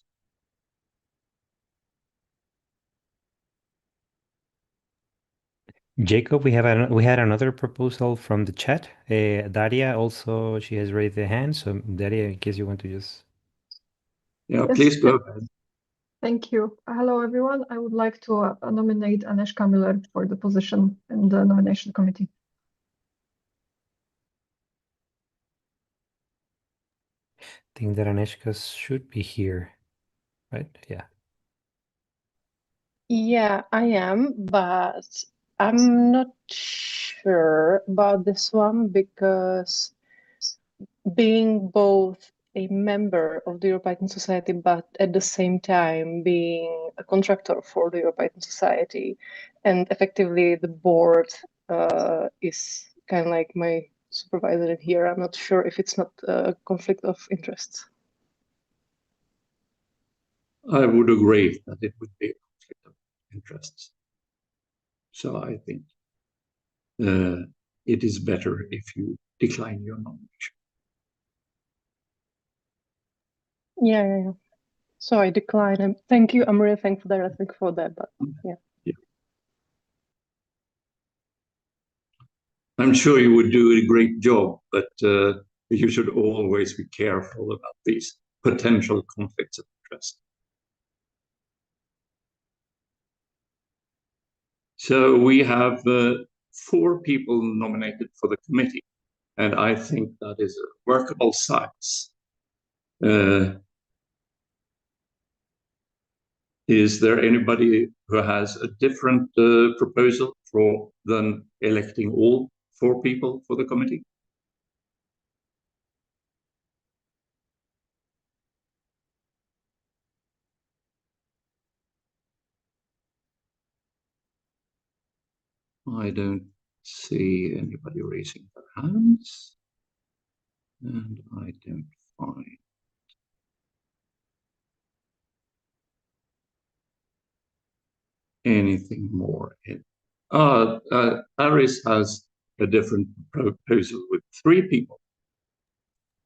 Jacob, we had another proposal from the chat. Daria also, she has raised her hand. So Daria, in case you want to just... Yeah, Yes, please go ahead. thank you. Hello, everyone. I would like to nominate Agnieszka Miller for the position in the nomination committee. I think that Agnieszka should be here, right? Yeah. Yeah, I am, but I'm not sure about this one because being both a member of the EuroPython Society, but at the same time being a contractor for the EuroPython Society, and effectively the board is kind of like my supervisor in here. I'm not sure if it's not a conflict of interest. I would agree that it would be a conflict of interests. So I think it is better if you decline your nomination. Yeah. So I decline. And thank you. I'm really thankful for that. But yeah. I'm sure you would do a great job, but you should always be careful about these potential conflicts of interest. So we have 4 people nominated for the committee, and I think that is a workable size. Is there anybody who has a different proposal than electing all 4 people for the committee? I don't see anybody raising their hands, and I don't find anything more. Paris has a different proposal with 3 people.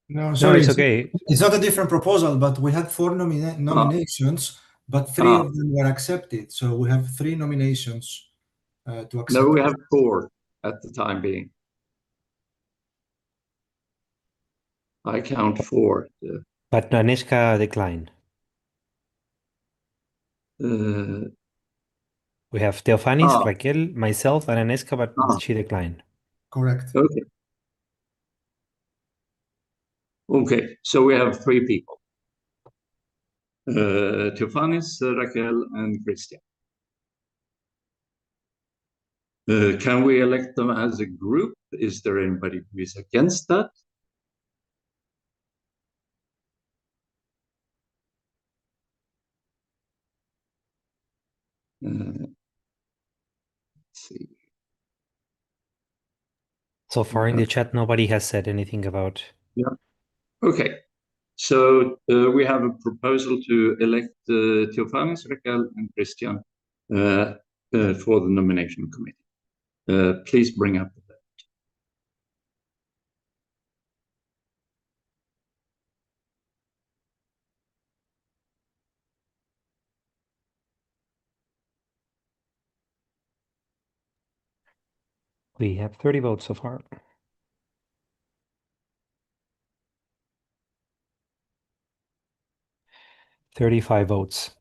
No, sorry, it's okay. It's not a different proposal, but we had 4 nominations, but 3 of them were accepted. So we have 3 nominations to accept. No, we have 4 at the time being. I count 4. But Agnieszka declined. We have Theophanis, Raquel, myself, and Agnieszka, but she declined. Correct. Okay. Okay, so we have 3 people. Theophanis, Raquel, and Christian. Can we elect them as a group? Is there anybody who is against that? Let's see. So far in the chat, nobody has said anything about... Yeah. Okay. So we have a proposal to elect Theophanis, Raquel, and Christian for the nomination committee. Please bring up the vote. We have 30 votes so far. 35 votes.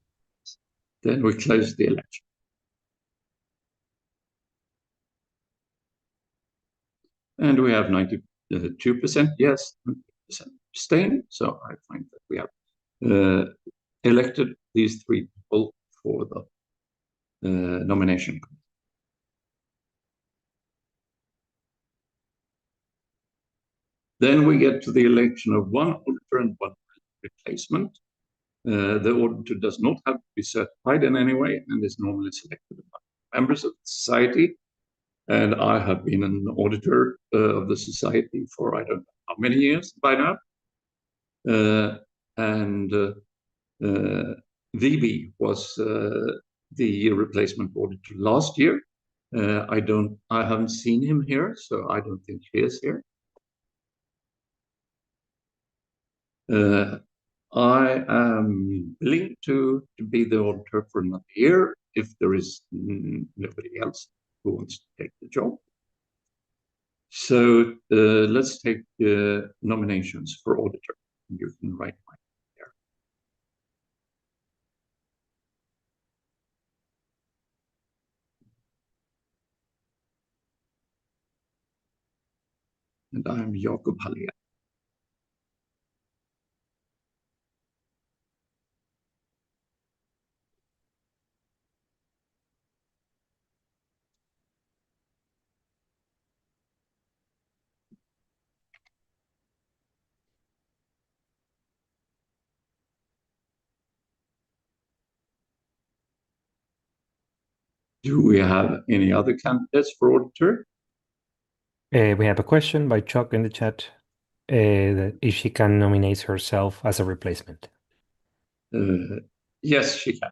Then we close the election. And we have 92% yes, 90% abstain. So I find that we have elected these 3 people for the nomination committee. Then we get to the election of 1 auditor and 1 replacement. The auditor does not have to be certified in any way and is normally selected by members of the society. And I have been an auditor of the society for I don't know how many years by now. VB was the replacement auditor last year. I haven't seen him here, so I don't think he is here. I am willing to be the auditor for another year if there is nobody else who wants to take the job. So let's take nominations for auditor. You can write mine there. And I'm Jakob Hallia. Do we have any other candidates for auditor? We have a question by Chuck in the chat, that if she can nominate herself as a replacement. Yes, she can.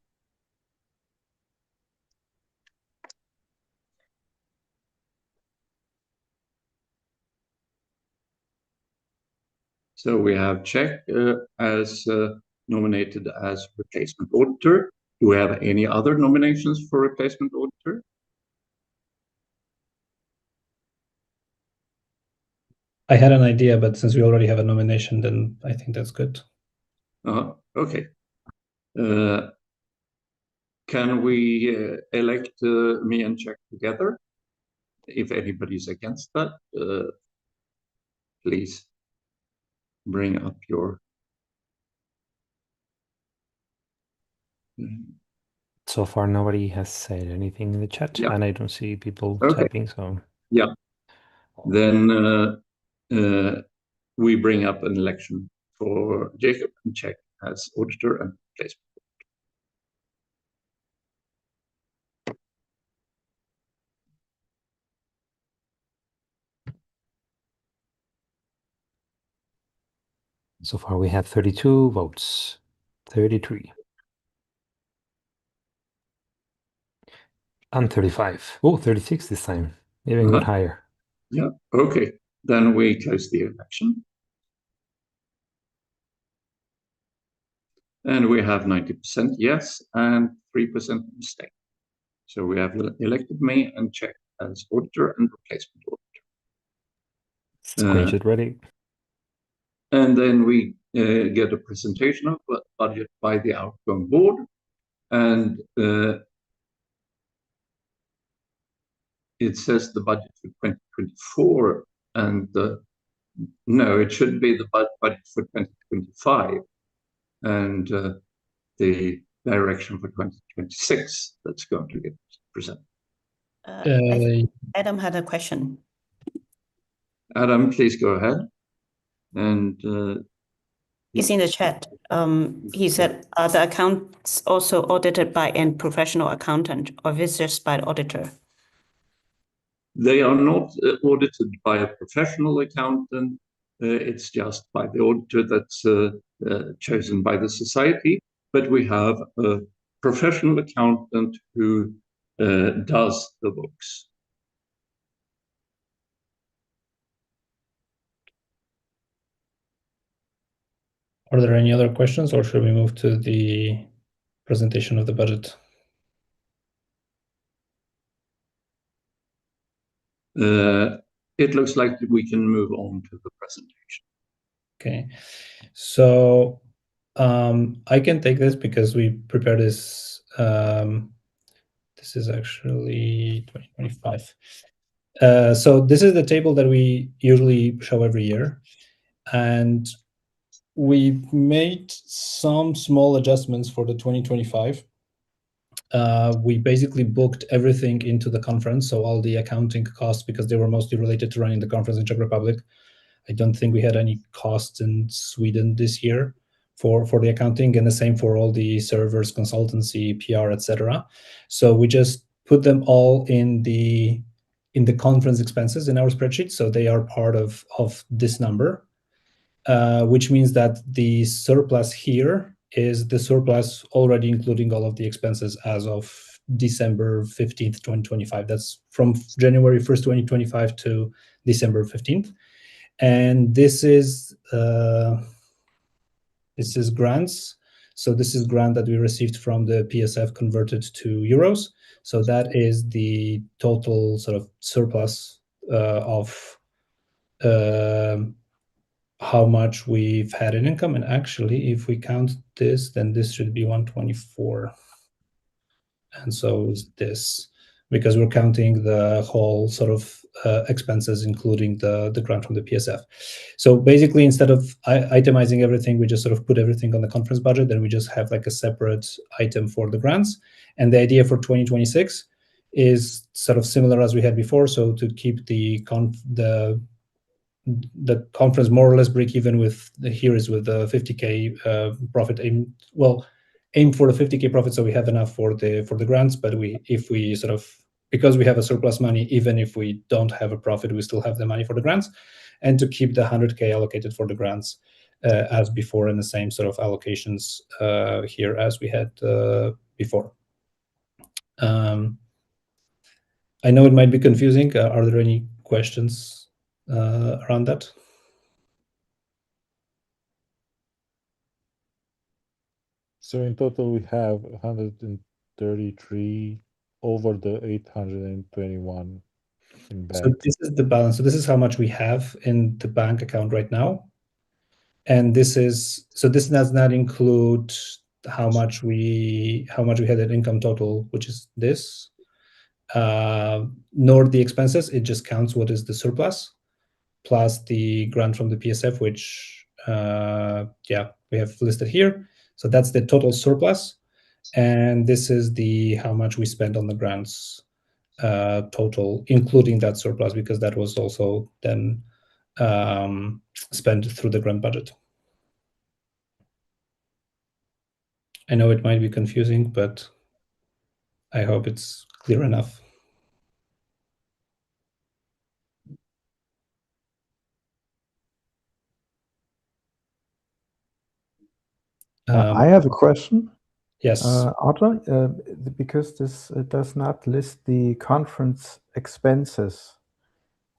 So we have Czech as nominated as replacement auditor. Do we have any other nominations for replacement auditor? I had an idea, but since we already have a nomination, then I think that's good. Okay. Can we elect me and Czech together? If anybody's against that, please bring up your... So far, nobody has said anything in the chat, Yeah. and I don't see people Okay. typing. So yeah, then we bring up an election for Jacob and Czech as auditor and replacement. so far, we have 32 votes, 33, and 35. Oh, 36 this time. Even got higher. Yeah. Okay. Then we close the election. And we have 90% yes and 3% abstain. So we have elected me and Czech as auditor and replacement auditor. Screenshot ready. And then we get a presentation of the budget by the outgoing board. And it says the budget for 2024. And no, it should be the budget for 2025. And the direction for 2026 that's going to get presented. Adam had a question. Adam, please go ahead. And he's in the chat. He said, are the accounts also audited by a professional accountant or is just by the auditor? They are not audited by a professional accountant. It's just by the auditor that's chosen by the society. But we have a professional accountant who does the books. Are there any other questions, or should we move to the presentation of the budget? It looks like we can move on to the presentation. Okay, so I can take this because we prepared this. This is actually 2025. So this is the table that we usually show every year, and we made some small adjustments for the 2025. We basically booked everything into the conference, so all the accounting costs, because they were mostly related to running the conference in Czech Republic. I don't think we had any costs in Sweden this year for the accounting, and the same for all the servers, consultancy, PR, etc. So we just put them all in the in the conference expenses in our spreadsheet, so they are part of this number, which means that the surplus here is the surplus already including all of the expenses as of December 15th, 2025. That's from January 1st, 2025 to December 15th. And this is grants. So this is grant that we received from the PSF converted to euros. So that is the total sort of surplus of how much we've had in income. And actually, if we count this, then this should be 124. And so is this, because we're counting the whole sort of expenses, including the grant from the PSF. So basically, instead of itemizing everything, we just sort of put everything on the conference budget, then we just have like a separate item for the grants. And the idea for 2026 is sort of similar as we had before. So to keep the conference more or less break even with the 50K profit aim. Well, aim for the 50K profit, so we have enough for the grants. But if we sort of, because we have a surplus money, even if we don't have a profit, we still have the money for the grants, and to keep the 100K allocated for the grants as before, in the same sort of allocations here as we had before. I know it might be confusing. Are there any questions around that? So in total, we have 133 over the 821 in bank. So this is the balance. So this is how much we have in the bank account right now. And this does not include how much we had in income total, which is this, nor the expenses. It just counts what is the surplus plus the grant from the PSF, which we have listed here. So that's the total surplus, and this is the how much we spent on the grants total, including that surplus, because that was also then spent through the grant budget. I know it might be confusing, but I hope it's clear enough. I have a question. Yes. Arthur, because this does not list the conference expenses.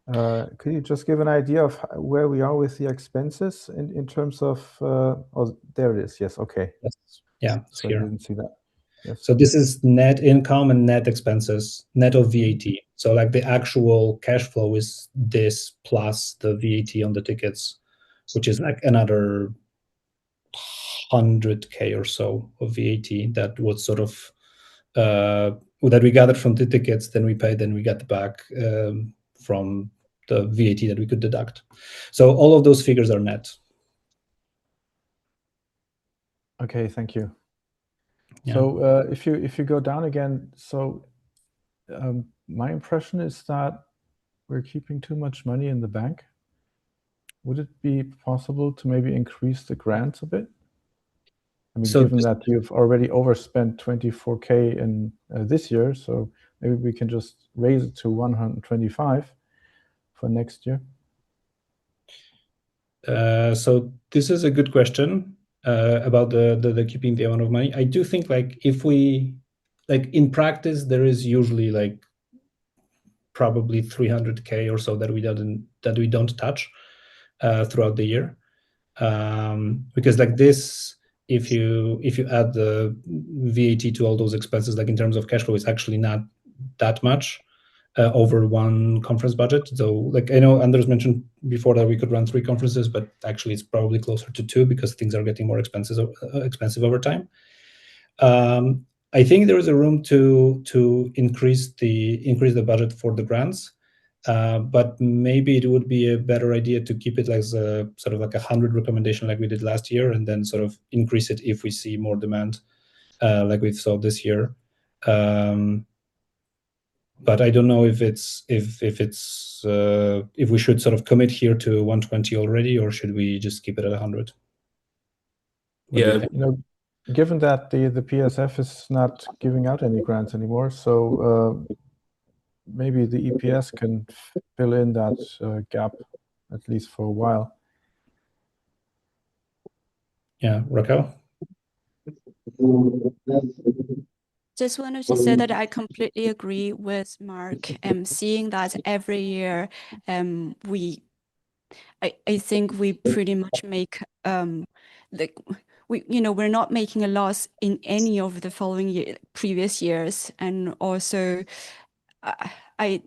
Could you just give an idea of where we are with the expenses in terms of, oh, there it is. Yes, okay. Yes. Yeah, it's so here. I didn't see that. Yes. So this is net income and net expenses, net of VAT. So like the actual cash flow is this plus the VAT on the tickets, which is like another 100K or so of VAT that was sort of that we gathered from the tickets, then we paid, then we got back from the VAT that we could deduct. So all of those figures are net. Okay, thank you. Yeah. So if you go down again, so my impression is that we're keeping too much money in the bank. Would it be possible to maybe increase the grants a bit? I mean, So given that you've already overspent 24K in this year, so maybe we can just raise it to 125 for next year. So this is a good question about the keeping the amount of money. I do think like if we in practice there is usually like probably 300K or so that we don't touch throughout the year, because like this, if you add the VAT to all those expenses, like in terms of cash flow, it's actually not that much over one conference budget. So like I know Anders mentioned before that we could run 3 conferences, but actually it's probably closer to 2 because things are getting more expensive over time. I think there is a room to increase the budget for the grants, but maybe it would be a better idea to keep it as a sort of like 100 recommendation like we did last year, and then sort of increase it if we see more demand like we saw this year. But I don't know if we should sort of commit here to 120 already, or should we just keep it at 100? What do you think? You know, given that the PSF is not giving out any grants anymore, so maybe the EPS can fill in that gap, at least for a while. Yeah, Raquel? Just wanted to say that I completely agree with Mark. Seeing that every year, I think we pretty much make we're not making a loss in any of the previous years, and also I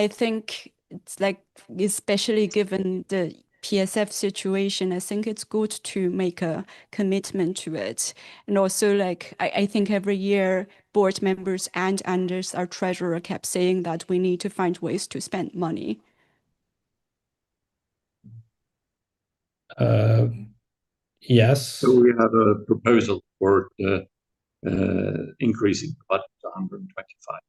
think it's like, especially given the PSF situation, I think it's good to make a commitment to it. And also, like, I think every year board members and Anders, our treasurer, kept saying that we need to find ways to spend money. Yes. So we have a proposal for increasing the budget to 125.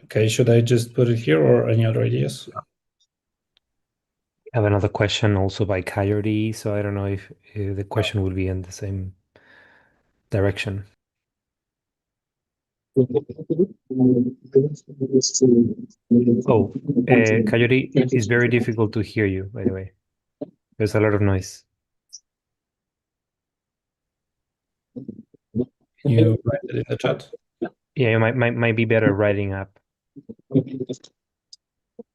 Okay, should I just put it here or any other ideas? I have another question also by Coyote, so I don't know if the question will be in the same direction. Oh, Coyote, it's very difficult to hear you, by the way. There's a lot of noise. You write it in the chat? Yeah, you might be better writing up.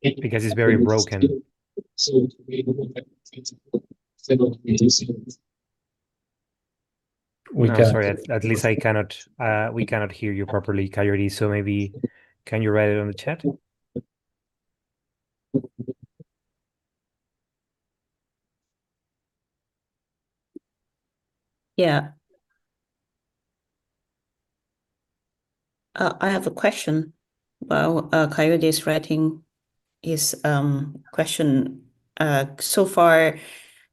Because it's very broken. No, sorry, at least I cannot, we cannot hear you properly, Coyote, so maybe, can you write it on the chat? Yeah. I have a question. Well, Coyote is writing his question. So far,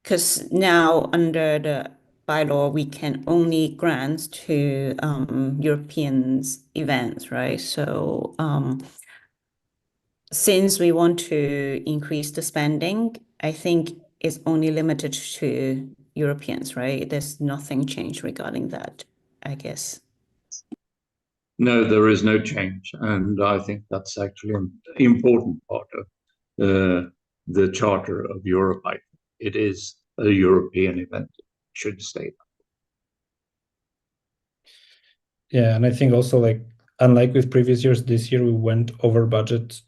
because now under the bylaw, we can only grant to European events, right? So since we want to increase the spending, I think it's only limited to Europeans, right? There's nothing changed regarding that, I guess. No, there is no change, and I think that's actually an important part of the charter of EuroPython. It is a European event; it should stay. Yeah, and I think also, like, unlike with previous years, this year we went over budget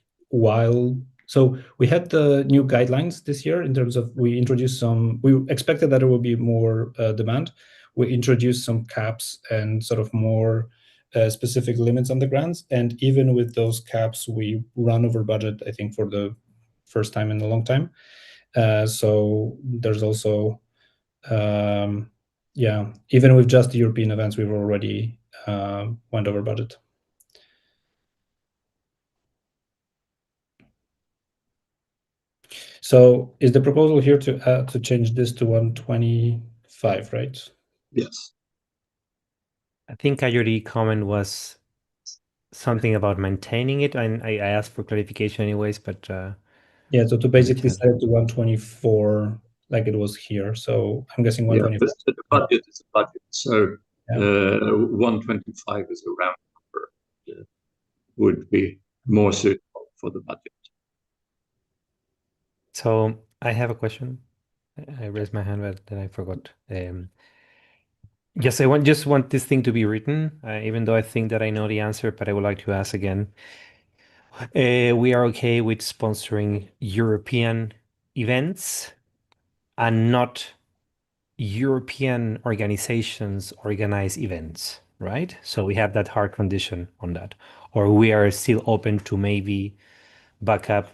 so we had the new guidelines this year in terms of we expected that there would be more demand. We introduced some caps and sort of more specific limits on the grants. And even with those caps, we run over budget, I think, for the first time in a long time. So there's also, yeah, even with just the European events, we've already went over budget. So is the proposal here to change this to 125, right? Yes. I think Coyote comment was something about maintaining it, and I asked for clarification anyways, but yeah, so to basically set it to 124 like it was here. So I'm guessing 125. Yeah, but the budget is a budget, so 125 is a round number. Would be more suitable for the budget. So I have a question. I raised my hand, but then I forgot. Yes, I just want this thing to be written, even though I think that I know the answer, but I would like to ask again. We are okay with sponsoring European events and not European organizations organize events, right? So we have that hard condition on that. Or we are still open to maybe back up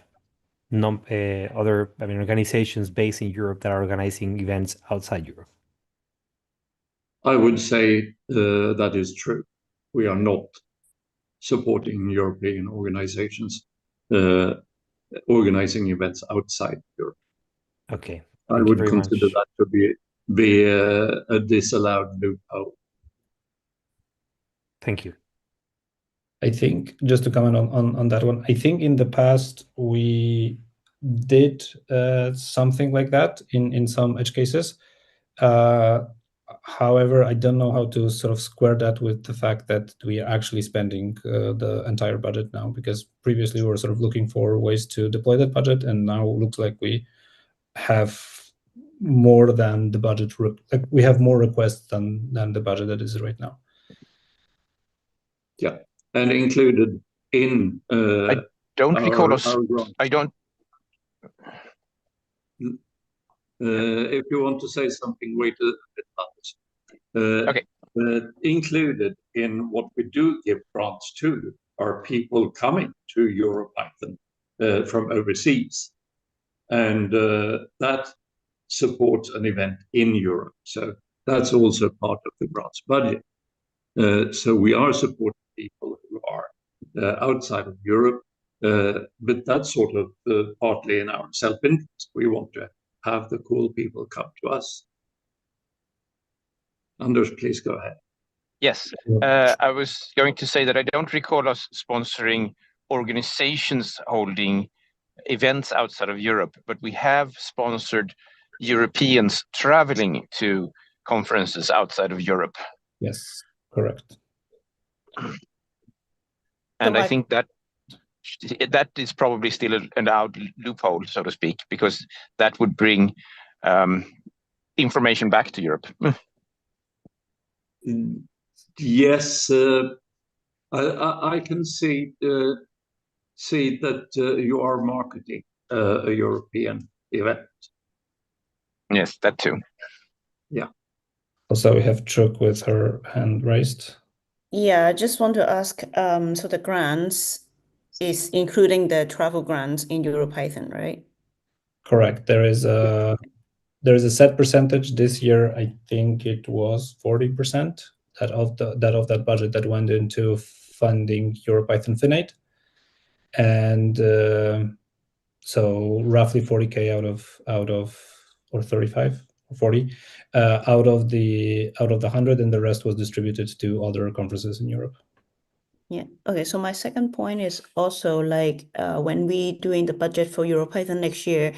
other organizations based in Europe that are organizing events outside Europe. I would say that is true. We are not supporting European organizations organizing events outside Europe. Okay. I would consider that to be a disallowed loophole. Thank you. I think, just to comment on that one, I think in the past we did something like that in some edge cases. However, I don't know how to sort of square that with the fact that we are actually spending the entire budget now, because previously we were sort of looking for ways to deploy that budget, and now it looks like we have more than the budget. Like we have more requests than the budget that is right now. Yeah, and included in I don't recall us. our grant. I don't. If you want to say something, wait a bit, Anders. Okay. Included in what we do give grants to are people coming to EuroPython from overseas, and that supports an event in Europe. So that's also part of the grants budget. So we are supporting people who are outside of Europe, but that's sort of partly in our self-interest. We want to have the cool people come to us. Anders, please go ahead. Yes, I was going to say that I don't recall us sponsoring organizations holding events outside of Europe, but we have sponsored Europeans traveling to conferences outside of Europe. Yes, correct. And I think that is probably still an out loophole, so to speak, because that would bring information back to Europe. Yes, I can see that you are marketing a European event. Yes, that too. Yeah. Also, we have Truk with her hand raised. Yeah, I just want to ask, so the grants is including the travel grants in EuroPython, right? Correct. There is a set percentage. This year, I think it was 40% of that budget that went into funding EuroPython Finate, and so roughly 40K out of or 35 or 40 out of the 100, and the rest was distributed to other conferences in Europe. Yeah. Okay. So my second point is also like when we doing the budget for EuroPython next year,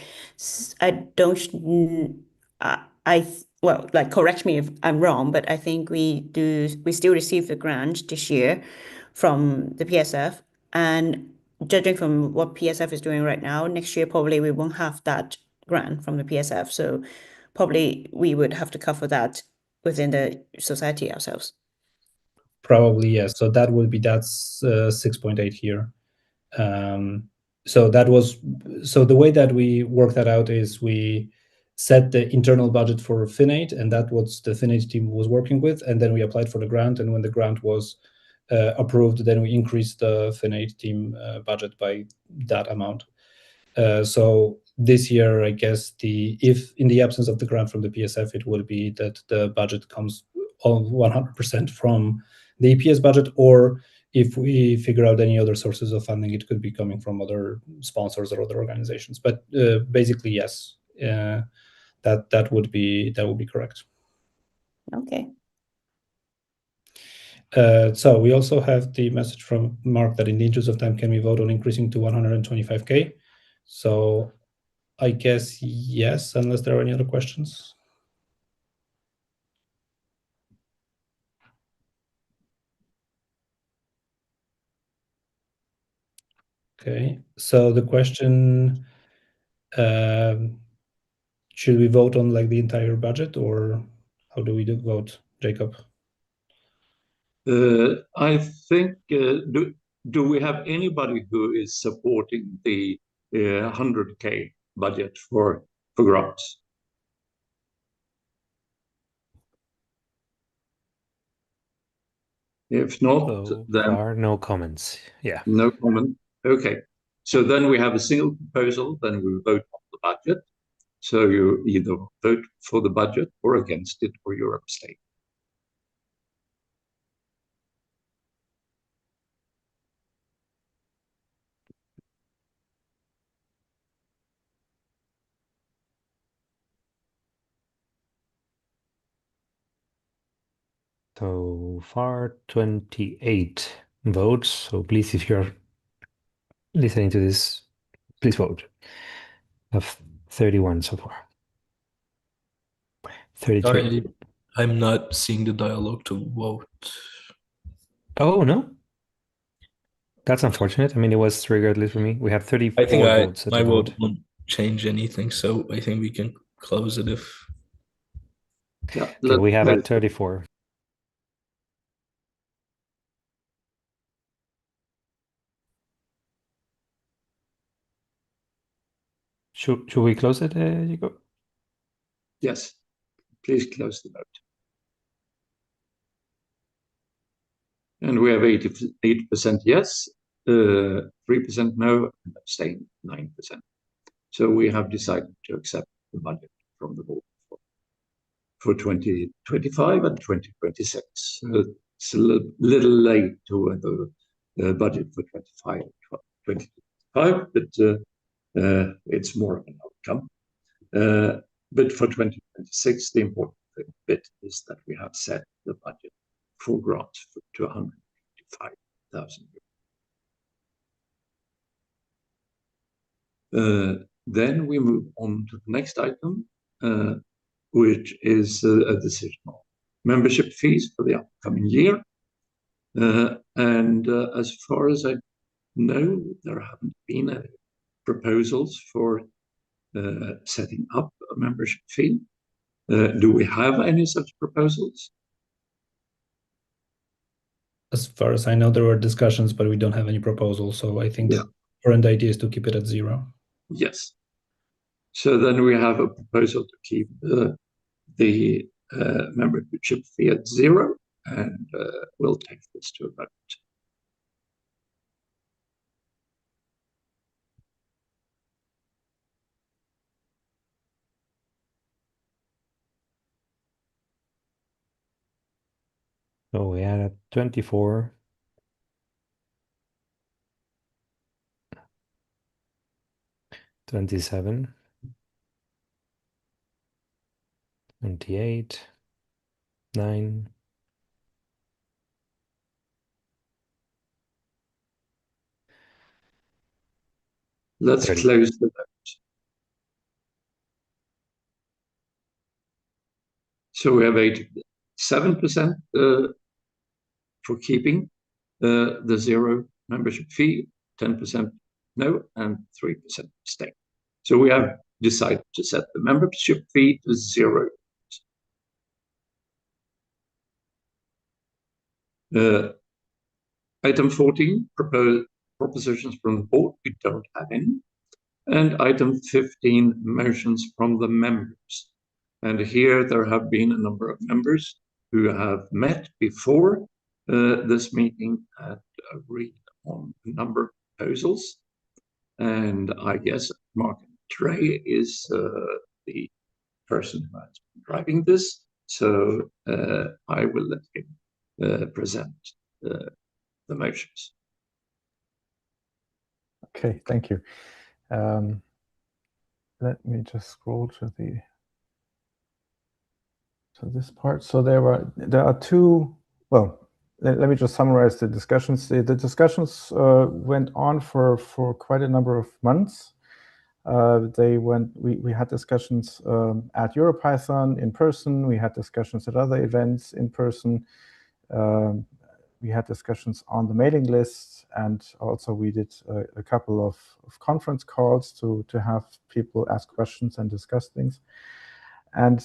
I don't. Well, like correct me if I'm wrong, but I think we still receive the grant this year from the PSF, and judging from what PSF is doing right now, next year probably we won't have that grant from the PSF. So probably we would have to cover that within the society ourselves. Probably, yes. So that's 6.8 here. So the way that we work that out is we set the internal budget for Finate, and that what the Finate team was working with, and then we applied for the grant, and when the grant was approved, then we increased the Finate team budget by that amount. So this year, I guess if in the absence of the grant from the PSF, it will be that the budget comes on 100% from the EPS budget, or if we figure out any other sources of funding, it could be coming from other sponsors or other organizations. But basically, yes, that would be correct. Okay. So we also have the message from Mark that in the interest of time, can we vote on increasing to 125K? So I guess yes, unless there are any other questions. Okay, so the question, should we vote on like the entire budget, or how do we vote, Jacob? I think, do we have anybody who is supporting the 100K budget for grants? If not, So then far, no comments. Yeah. no comment. Okay. So then we have a single proposal, then we vote on the budget. So you either vote for the budget or against it, or you're abstaining. So far, 28 votes. So please, if you're listening to this, please vote. Of 31 so far. 33. I'm not seeing the dialogue to vote. Oh, no? That's unfortunate. I mean, it was triggered at least for me. We have 34 I think votes at my the vote vote. won't change anything, so I think we can close it if. Yeah, Okay, we have close at 34. Should we close it, Jacob? Yes, please close the vote. And we have 88% yes, 3% no, and abstain 9%. So we have decided to accept the budget from the board for 2025 and 2026. It's a little late to the budget for 2025, but it's more of an outcome. But for 2026, the important bit is that we have set the budget for grants to 155,000 euros. Then we move on to the next item, which is a decision on membership fees for the upcoming year. And as far as I know, there haven't been any proposals for setting up a membership fee. Do we have any such proposals? As far as I know, there were discussions, but we don't have any proposals. So I think the current idea is to keep it at 0. Yes. So then we have a proposal to keep the membership fee at 0, and we'll take this to a vote. So we had at 24. 27. 28. 9. Let's 30. close the vote. So we have 87% for keeping the 0 membership fee, 10% no, and 3% abstain. So we have decided to set the membership fee to 0. Item 14, propositions from the board, we don't have any. And item 15, motions from the members. And here there have been a number of members who have met before this meeting and agreed on a number of proposals. And I guess Mark Trey is the person who has been driving this. So I will let him present the motions. Okay, thank you. Let me just scroll to this part. So there are two. Well, let me just summarize the discussions. The discussions went on for quite a number of months. We had discussions at EuroPython in person. We had discussions at other events in person. We had discussions on the mailing lists, and also we did a couple of conference calls to have people ask questions and discuss things. And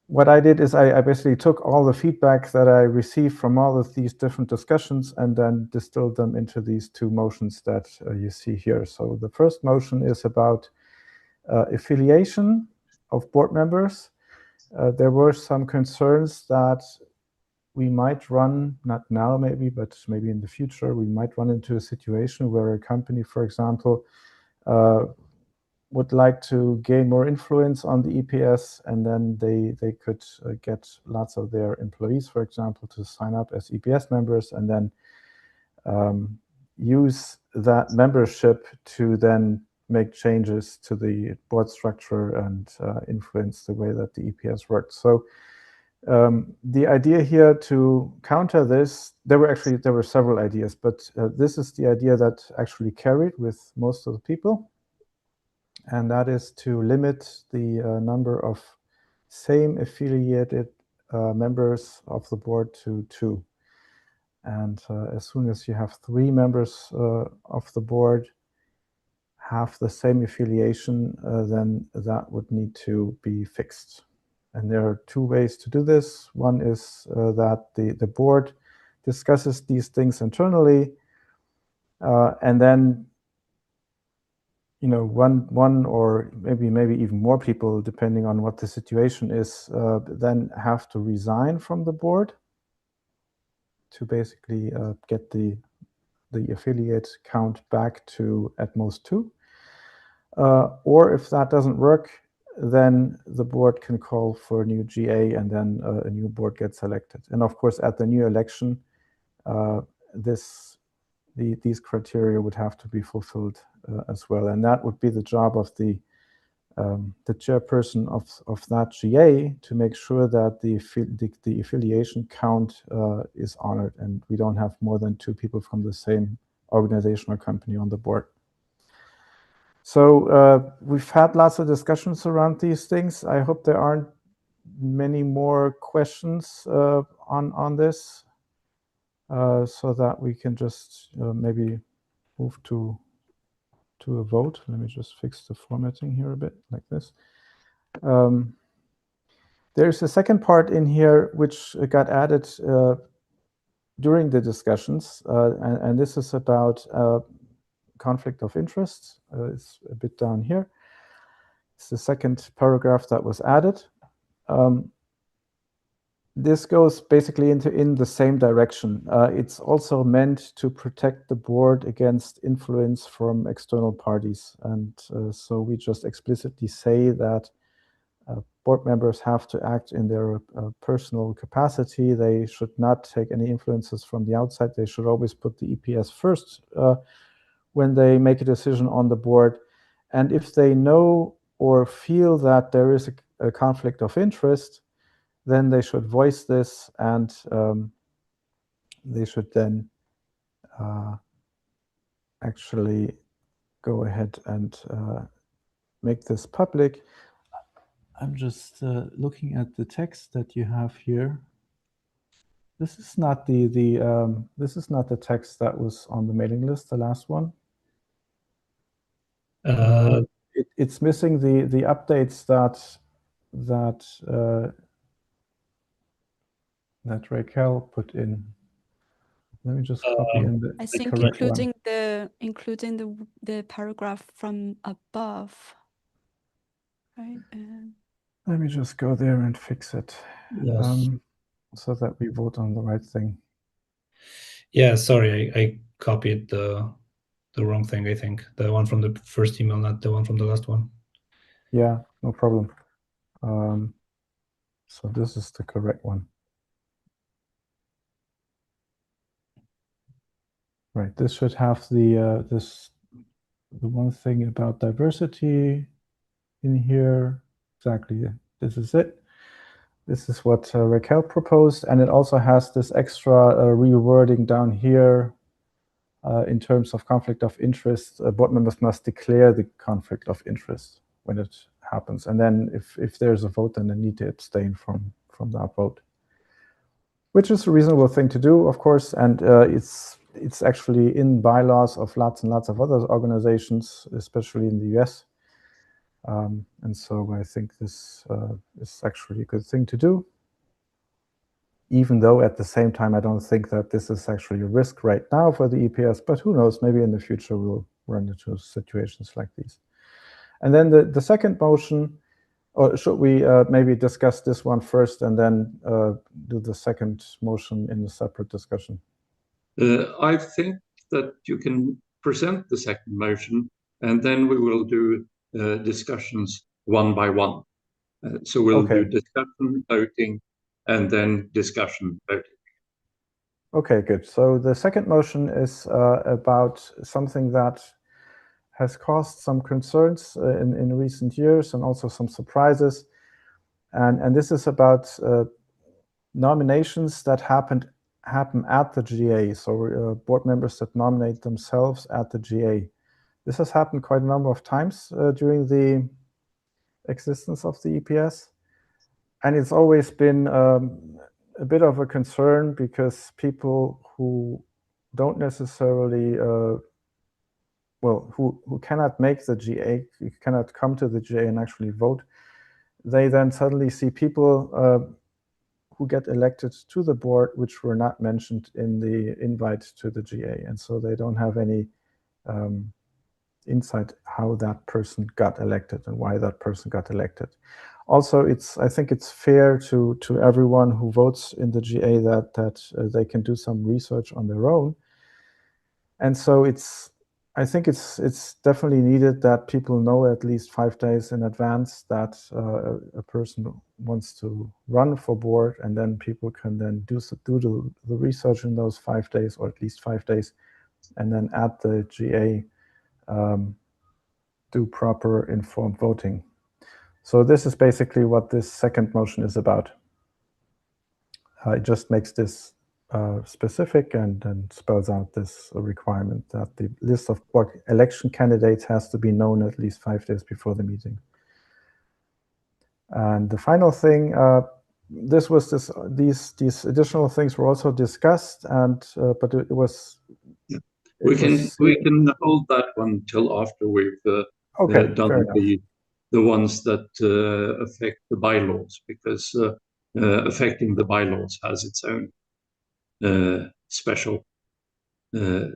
what I did is I basically took all the feedback that I received from all of these different discussions and then distilled them into these two motions that you see here. So the first motion is about affiliation of board members. There were some concerns that we might run, not now maybe, but maybe in the future, we might run into a situation where a company, for example, would like to gain more influence on the EPS, and then they could get lots of their employees, for example, to sign up as EPS members, and then use that membership to then make changes to the board structure and influence the way that the EPS works. So the idea here to counter this, there were several ideas, but this is the idea that actually carried with most of the people. And that is to limit the number of same affiliated members of the board to 2. And as soon as you have 3 members of the board have the same affiliation, then that would need to be fixed. And there are 2 ways to do this. One is that the board discusses these things internally, and then one or maybe even more people, depending on what the situation is, then have to resign from the board to basically get the affiliate count back to at most 2. Or if that doesn't work, then the board can call for a new GA, and then a new board gets elected. And of course, at the new election, these criteria would have to be fulfilled as well. And that would be the job of the chairperson of that GA to make sure that the affiliation count is honored, and we don't have more than 2 people from the same organization or company on the board. So we've had lots of discussions around these things. I hope there aren't many more questions on this, so that we can just maybe move to a vote. Let me just fix the formatting here a bit, like this. There's a second part in here which got added during the discussions, and this is about conflict of interest. It's a bit down here. It's the second paragraph that was added. This goes basically in the same direction. It's also meant to protect the board against influence from external parties. And so we just explicitly say that board members have to act in their personal capacity. They should not take any influences from the outside. They should always put the EPS first when they make a decision on the board. And if they know or feel that there is a conflict of interest, then they should voice this, and they should then actually go ahead and make this public. I'm just looking at the text that you have here. This is not this is not the text that was on the mailing list, the last one. It's missing the updates that Raquel put in. Let me just copy in the I think correct including one. including the paragraph from above, right? Let me just go there and fix it. Yes. So that we vote on the right thing. Yeah, sorry, I copied the wrong thing, I think. The one from the first email, not the one from the last one. Yeah, no problem. So this is the correct one. Right, this should have the one thing about diversity in here. Exactly, this is it. This is what Raquel proposed, and it also has this extra rewording down here in terms of conflict of interest. Board members must declare the conflict of interest when it happens, and then if there's a vote, then they need to abstain from that vote, which is a reasonable thing to do, of course, and it's actually in bylaws of lots and lots of other organizations, especially in the US. And so I think this is actually a good thing to do, even though at the same time I don't think that this is actually a risk right now for the EPS, but who knows, maybe in the future we'll run into situations like these. And then the second motion, or should we maybe discuss this one first and then do the second motion in a separate discussion? I think that you can present the second motion, and then we will do discussions one by one. So we'll do discussion, voting, and then discussion, voting. Okay, good. So the second motion is about something that has caused some concerns in recent years and also some surprises. And this is about nominations that happen at the GA, so board members that nominate themselves at the GA. This has happened quite a number of times during the existence of the EPS. and it's always been a bit of a concern because people who don't necessarily, who cannot make the GA, cannot come to the GA and actually vote, they then suddenly see people who get elected to the board which were not mentioned in the invite to the GA, and so they don't have any insight how that person got elected and why that person got elected. Also, I think it's fair to everyone who votes in the GA that they can do some research on their own. And so I think it's definitely needed that people know at least 5 days in advance that a person wants to run for board, and then people can then do the research in those 5 days, or at least 5 days, and then at the GA do proper informed voting. So this is basically what this second motion is about. It just makes this specific and spells out this requirement that the list of board election candidates has to be known at least 5 days before the meeting. And the final thing, these additional things were also discussed, and but it was. We can hold that one till after we've done the ones that affect the bylaws, because affecting the bylaws has its own special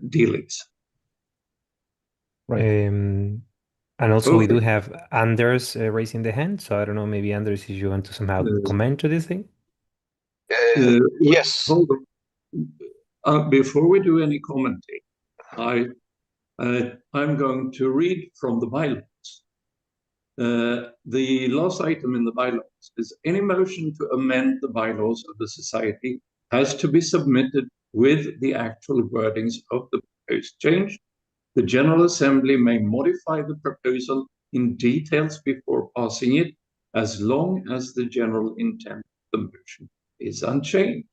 dealings. Right. And also we do have Anders raising the hand, so I don't know, maybe Anders, if you want to somehow comment to this thing? Yes. Hold on. Before we do any commenting, I'm going to read from the bylaws. The last item in the bylaws is any motion to amend the bylaws of the society has to be submitted with the actual wordings of the proposed change. The General Assembly may modify the proposal in details before passing it, as long as the general intent of the motion is unchanged.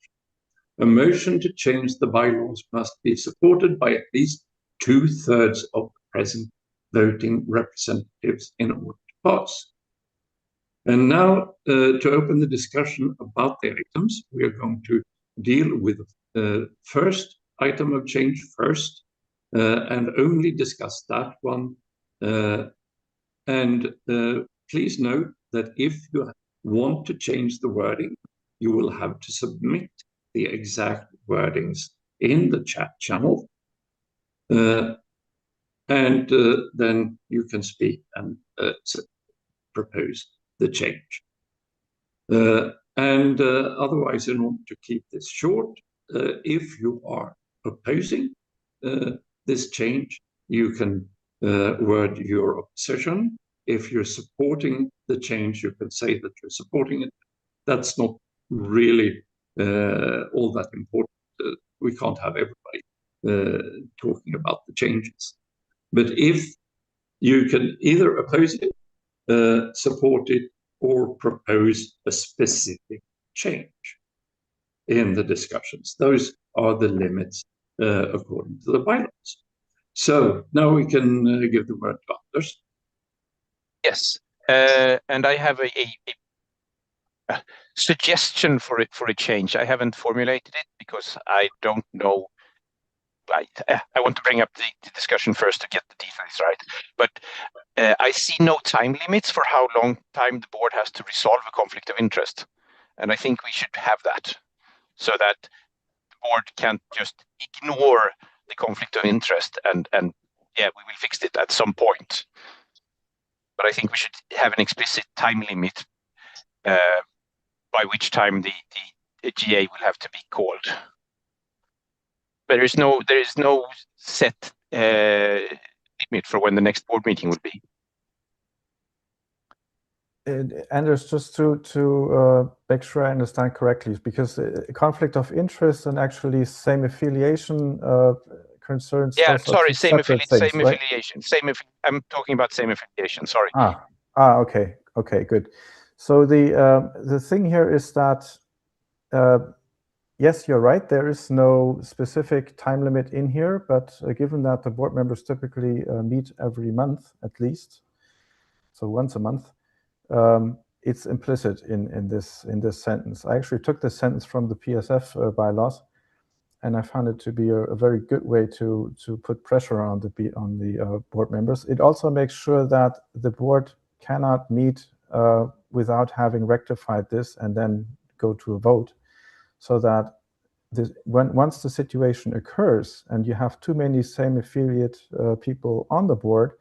A motion to change the bylaws must be supported by at least 2/3 of the present voting representatives in order to pass. And now, to open the discussion about the items, we are going to deal with the first item of change first, and only discuss that one. And please note that if you want to change the wording, you will have to submit the exact wordings in the chat channel. And then you can speak and propose the change. And otherwise, in order to keep this short, if you are opposing this change, you can word your opposition. If you're supporting the change, you can say that you're supporting it. That's not really all that important. We can't have everybody talking about the changes. But if you can either oppose it, support it, or propose a specific change in the discussions. Those are the limits according to the bylaws. So now we can give the word to Anders. Yes, and I have a suggestion for a change. I haven't formulated it because I don't know. I want to bring up the discussion first to get the details right. But I see no time limits for how long time the board has to resolve a conflict of interest. And I think we should have that so that the board can't just ignore the conflict of interest and yeah, we will fix it at some point. But I think we should have an explicit time limit by which time the GA will have to be called. There is no set limit for when the next board meeting will be. Anders, just to make sure I understand correctly, because conflict of interest and actually same affiliation concerns. Yeah, those sorry, are same affiliation. I'm talking about same affiliation. Sorry. Okay, good. So the thing here is that yes, you're right. There is no specific time limit in here, but given that the board members typically meet every month at least, so once a month, it's implicit in this sentence. I actually took this sentence from the PSF bylaws, and I found it to be a very good way to put pressure on the board members. It also makes sure that the board cannot meet without having rectified this and then go to a vote, so that once the situation occurs and you have too many same affiliate people on the board,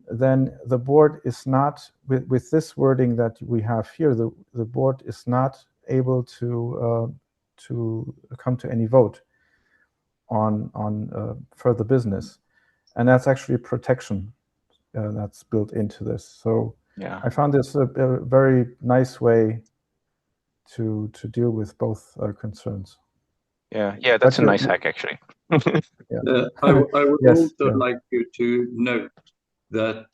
then the board is not, with this wording that we have here, the board is not able to come to any vote on further business, and that's actually a protection that's built into this. So Yeah, I found this a very nice way to deal with both concerns. yeah, that's a nice hack actually. Yeah. I would Yes, also yeah. like you to note that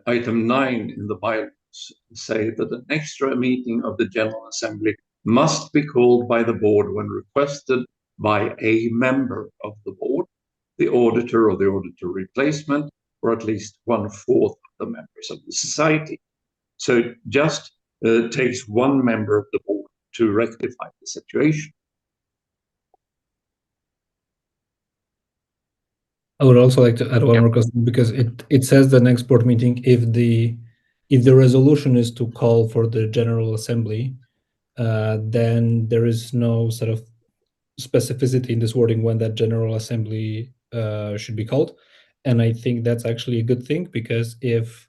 item 9 in the bylaws say that an extra meeting of the General Assembly must be called by the board when requested by a member of the board, the auditor or the auditor replacement, or at least 1/4 of the members of the society. So it just takes one member of the board to rectify the situation. I would also like to add one more question, because it says the next board meeting, if the resolution is to call for the General Assembly, then there is no sort of specificity in this wording when that General Assembly should be called. And I think that's actually a good thing, because if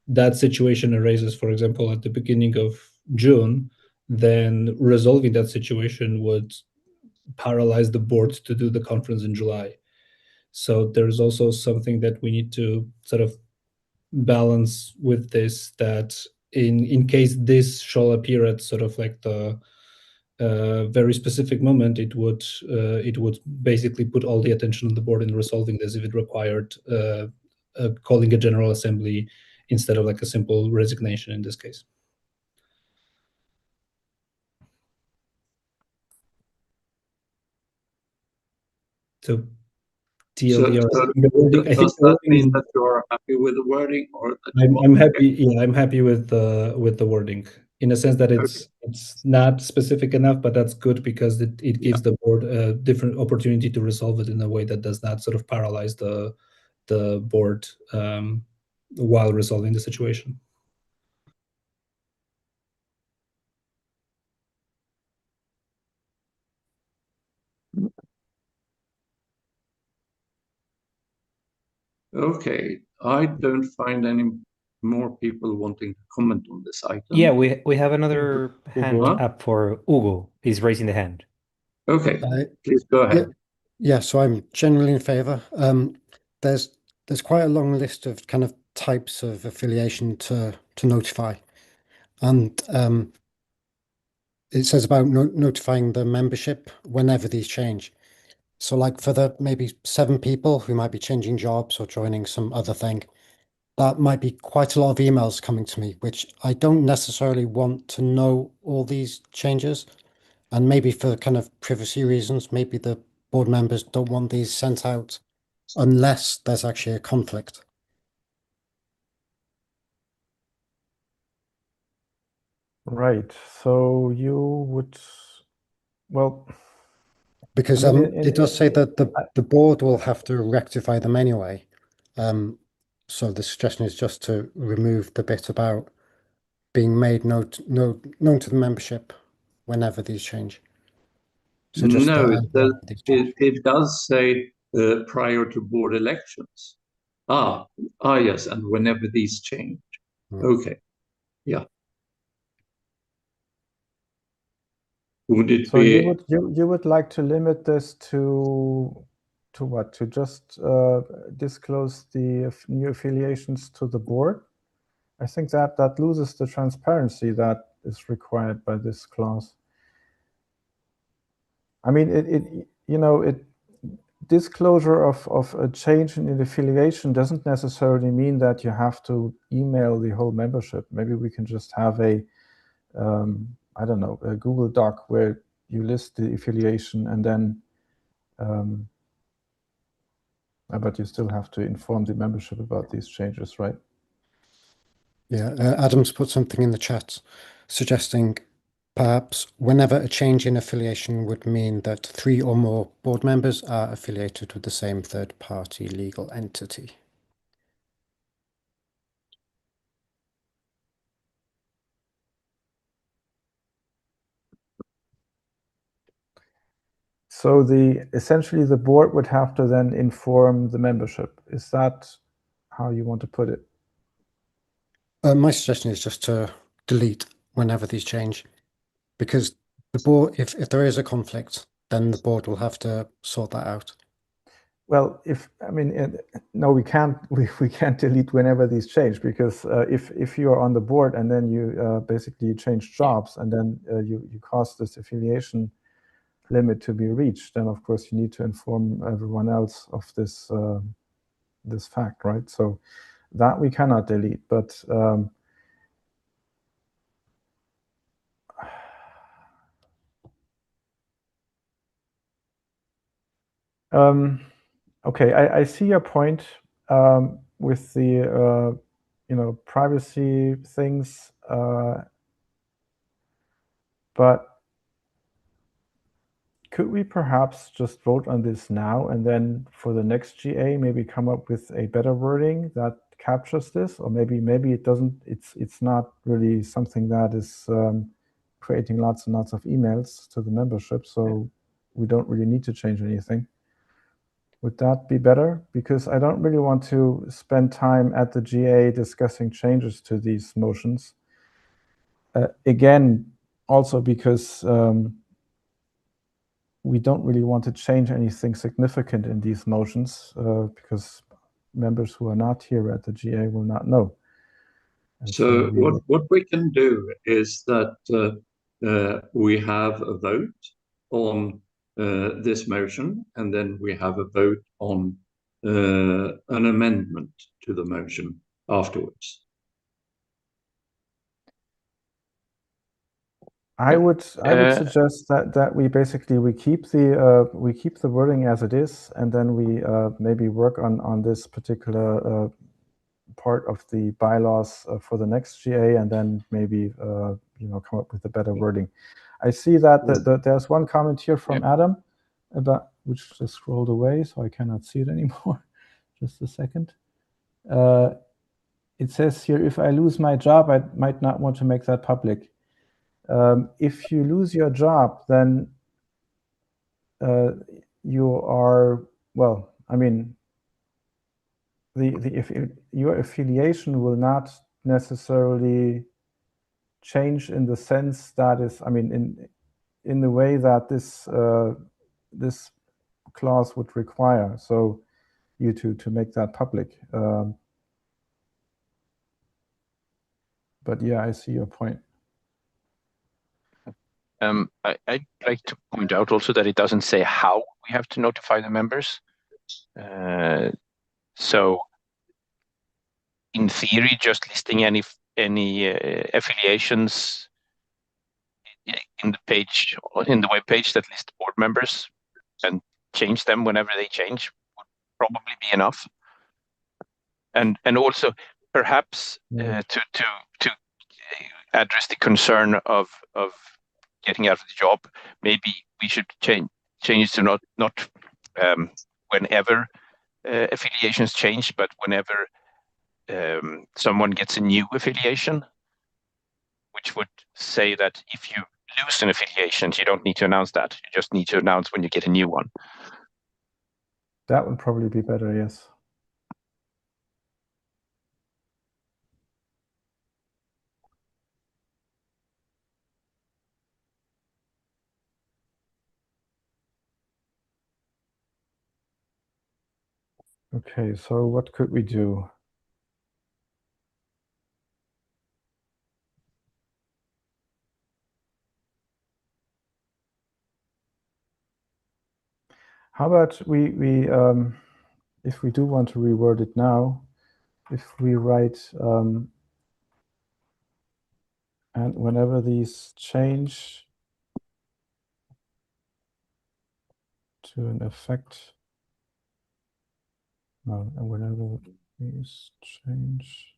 that situation arises, for example, at the beginning of June, then resolving that situation would paralyze the board to do the conference in July. So there's also something that we need to sort of balance with this, that in case this shall appear at sort of like the very specific moment, it would basically put all the attention on the board in resolving this if it required calling a General Assembly instead of like a simple resignation in this case. So TLDR, Does that mean that you are happy with the wording, or that I'm happy? Yeah, I'm happy with the wording, in a sense that it's not specific enough, but that's good, because it gives the board a different opportunity to resolve it in a way that does not sort of paralyze the board while resolving the situation. Okay, I don't find any more people wanting to comment on this item. Yeah, we have another hand Hugo? up for Hugo. He's raising the hand. Okay, please go ahead. Yeah, so I'm generally in favour. There's quite a long list of kind of types of affiliation to notify, and it says about notifying the membership whenever these change. So like for the maybe 7 people who might be changing jobs or joining some other thing, that might be quite a lot of emails coming to me, which I don't necessarily want to know all these changes. And maybe for kind of privacy reasons, maybe the board members don't want these sent out unless there's actually a conflict. Right. So you would, well, Because I mean, it does say that the board will have to rectify them anyway. So the suggestion is just to remove the bit about being made known to the membership whenever these change. So just No, it does say prior to board elections. Yes, and whenever these change. Okay, yeah. Would it so be? you would like to limit this to what? To just disclose the new affiliations to the board? I think that loses the transparency that is required by this clause. I mean, disclosure of a change in affiliation doesn't necessarily mean that you have to email the whole membership. Maybe we can just have a I don't know, a Google Doc where you list the affiliation, and then but you still have to inform the membership about these changes, right? Yeah, Adam's put something in the chat suggesting perhaps whenever a change in affiliation would mean that 3 or more board members are affiliated with the same third-party legal entity. So essentially the board would have to then inform the membership. Is that how you want to put it? My suggestion is just to delete whenever these change, because the board, if there is a conflict, then the board will have to sort that out. Well, no, we can't. We can't delete whenever these change, because if you are on the board and then you basically change jobs and then you cause this affiliation limit to be reached, then of course you need to inform everyone else of this this fact, right? So that we cannot delete, but okay, I see your point with the privacy things, but could we perhaps just vote on this now and then for the next GA maybe come up with a better wording that captures this? Or maybe it doesn't. It's not really something that is creating lots and lots of emails to the membership, so we don't really need to change anything. Would that be better? Because I don't really want to spend time at the GA discussing changes to these motions. Again, also because we don't really want to change anything significant in these motions, because members who are not here at the GA will not know. And so what we can do is that we have a vote on this motion, and then we have a vote on an amendment to the motion afterwards. I would suggest that we basically keep the wording as it is, and then we maybe work on this particular part of the bylaws for the next GA, and then maybe come up with a better wording. I see that there's one comment here from Adam about, which just scrolled away, so I cannot see it anymore. Just a second. It says here, if I lose my job, I might not want to make that public. If you lose your job, then you are, well, I mean, if your affiliation will not necessarily change in the sense that is, I mean, in the way that this this clause would require. So you to make that public. But yeah, I see your point. I'd like to point out also that it doesn't say how we have to notify the members. So in theory, just listing any affiliations in the web page that lists board members and change them whenever they change would probably be enough. And also perhaps to address the concern of getting out of the job, maybe we should change to not whenever affiliations change, but whenever someone gets a new affiliation, which would say that if you lose an affiliation, you don't need to announce that. You just need to announce when you get a new one. That would probably be better, yes. Okay, so what could we do? How about we if we do want to reword it now, if we write and whenever these change to an effect, no, and whenever these change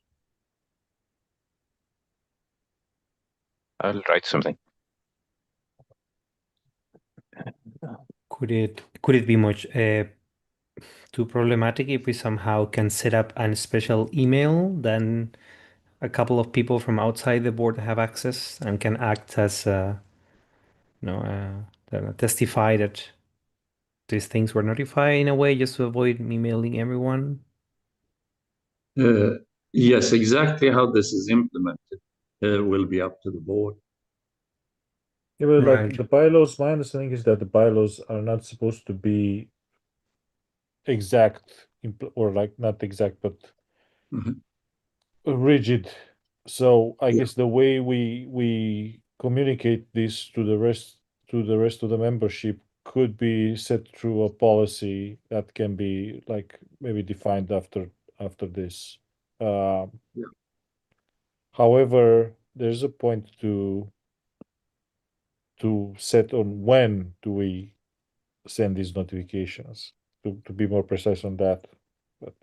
I'll write something. Could it be much too problematic if we somehow can set up a special email, then a couple of people from outside the board have access and can act as testify that these things were notified in a way, just to avoid emailing everyone? Yes, exactly how this is implemented will be up to the board. Yeah, but like Right. the bylaws, my understanding is that the bylaws are not supposed to be exact, or like not exact, but rigid. So I guess the way we communicate this to the rest of the membership could be set through a policy that can be like maybe defined after this. However, there's a point to set on when do we send these notifications, to be more precise on that. But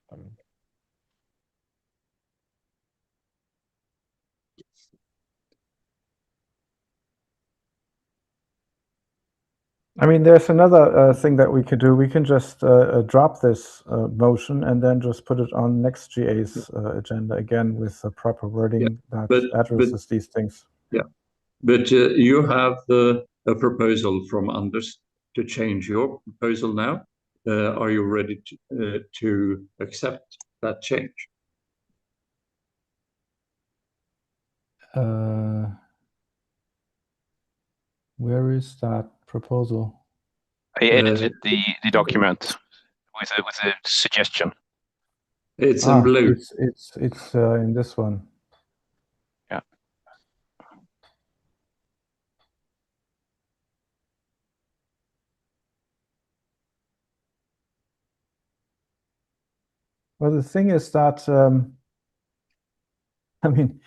I mean, there's another thing that we could do. We can just drop this motion and then just put it on next GA's agenda again with the proper wording that addresses these things. Yeah, but you have a proposal from Anders to change your proposal now. Are you ready to accept that change? Where is that proposal? I edited the document with a suggestion. It's in blue. It's in this one. Yeah. Well, the thing is that I mean,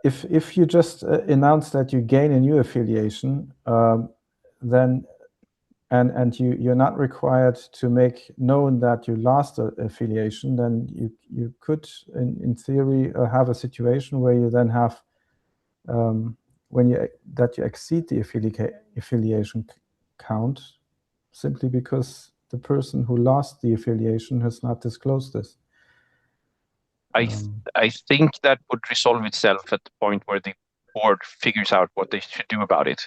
if you just announce that you gain a new affiliation, then and you're not required to make known that you lost an affiliation, then you could in theory have a situation where you then have when you exceed the affiliation count simply because the person who lost the affiliation has not disclosed this. I think that would resolve itself at the point where the board figures out what they should do about it.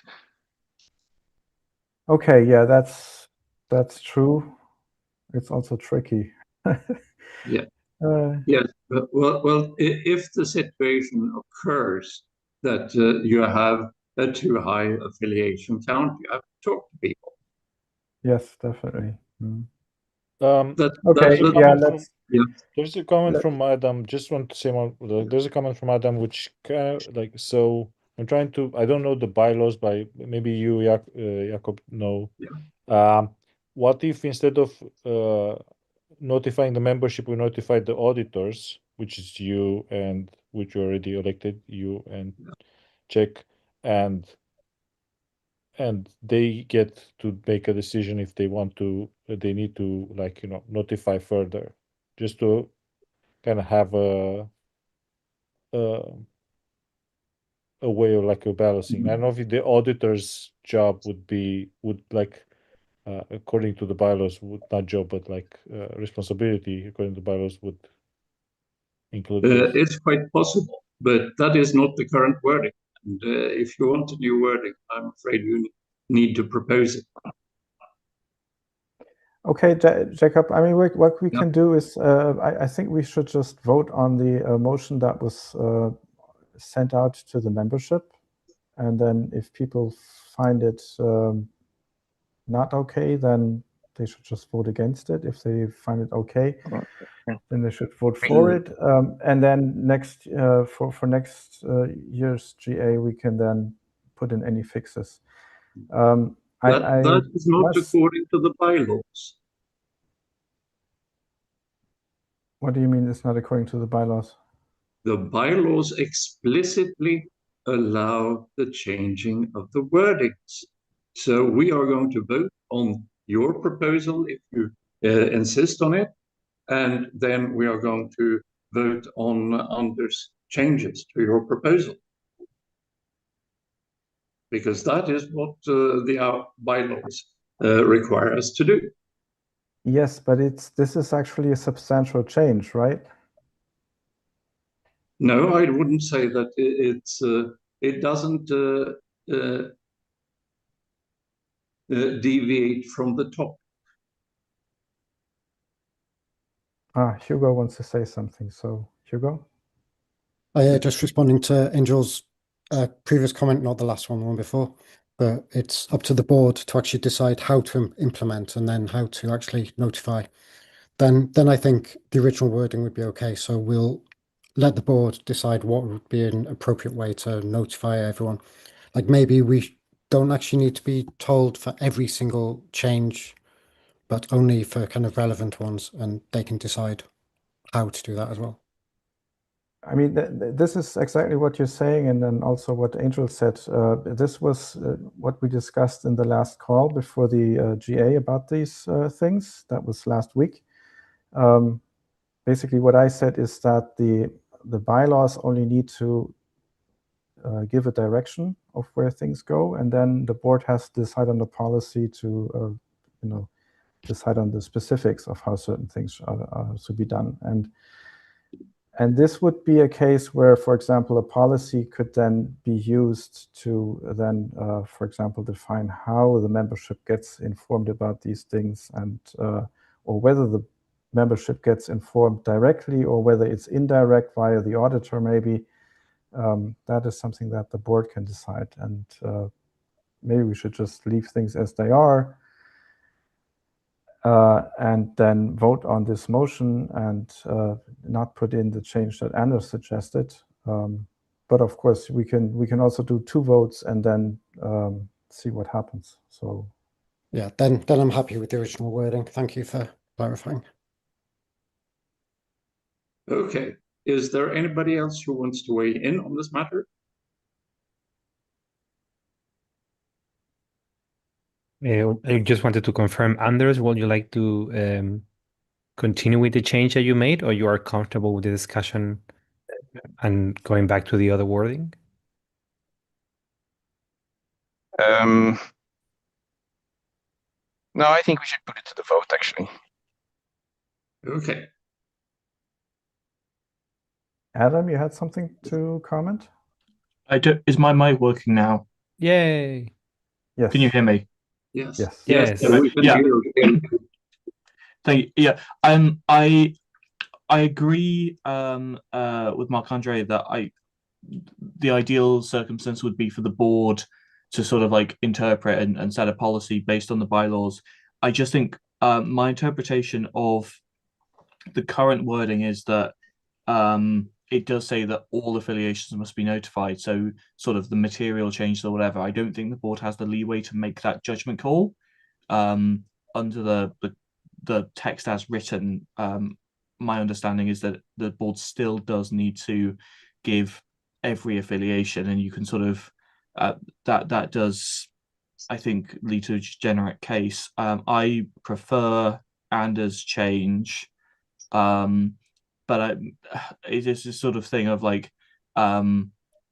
Okay, yeah, that's true. It's also tricky. Yeah. Yes. Well, if the situation occurs that you have a too high affiliation count, you have to talk to people. Yes, definitely. There's a comment from Adam. Just want to say there's a comment from Adam which kind of like, so I'm trying to, I don't know the bylaws, by maybe you, Jakob, know. What if instead of notifying the membership, we notify the auditors, which is you and which you already elected, you and Czech, and they get to make a decision if they want to, they need to, like, notify further, just to kind of have a way of like a balancing. I don't know if the auditor's job would like, according to the bylaws, would not job, but like responsibility according to the bylaws would include this. It's quite possible, but that is not the current wording. And if you want a new wording, I'm afraid you need to propose it. Okay, Jacob, I mean, what we can do is, I think we should just vote on the motion that was sent out to the membership. And then if people find it not okay, then they should just vote against it. If they find it okay, then they should vote for it. And then next for next year's GA, we can then put in any fixes. That is not according to the bylaws. What do you mean it's not according to the bylaws? The bylaws explicitly allow the changing of the wordings. So we are going to vote on your proposal if you insist on it, and then we are going to vote on Anders' changes to your proposal. because that is what the bylaws require us to do. Yes, but this is actually a substantial change, right? No, I wouldn't say that it doesn't deviate from the top. Hugo wants to say something. So, Hugo? Yeah, just responding to Angel's previous comment, not the last one, the one before. But it's up to the board to actually decide how to implement and then how to actually notify. Then I think the original wording would be okay. So we'll let the board decide what would be an appropriate way to notify everyone. Like maybe we don't actually need to be told for every single change, but only for kind of relevant ones, and they can decide how to do that as well. I mean, this is exactly what you're saying, and then also what Angel said. This was what we discussed in the last call before the GA about these things. That was last week. Basically, what I said is that the bylaws only need to give a direction of where things go, and then the board has to decide on the policy to, decide on the specifics of how certain things are to be done. And this would be a case where, for example, a policy could then be used to then, for example, define how the membership gets informed about these things, and or whether the membership gets informed directly or whether it's indirect via the auditor maybe. That is something that the board can decide, and maybe we should just leave things as they are, and then vote on this motion and not put in the change that Anders suggested. But of course, we can also do 2 votes and then see what happens. So yeah, then I'm happy with the original wording. Thank you for clarifying. Okay. Is there anybody else who wants to weigh in on this matter? I just wanted to confirm, Anders, would you like to continue with the change that you made, or you are comfortable with the discussion and going back to the other wording? No, I think we should put it to the vote, actually. Okay. Adam, you had something to comment? Is my mic working now? Yay! Yes. Can you hear me? Yes. Yes. Yes. We can hear you. Thank you. Yeah. I agree with Marc-Andre that the ideal circumstance would be for the board to sort of like interpret and set a policy based on the bylaws. I just think my interpretation of the current wording is that it does say that all affiliations must be notified. So sort of the material changes or whatever. I don't think the board has the leeway to make that judgment call under the text as written. My understanding is that the board still does need to give every affiliation, and you can sort of that does, I think, lead to a generic case. I prefer Anders' change, but it is this sort of thing of like the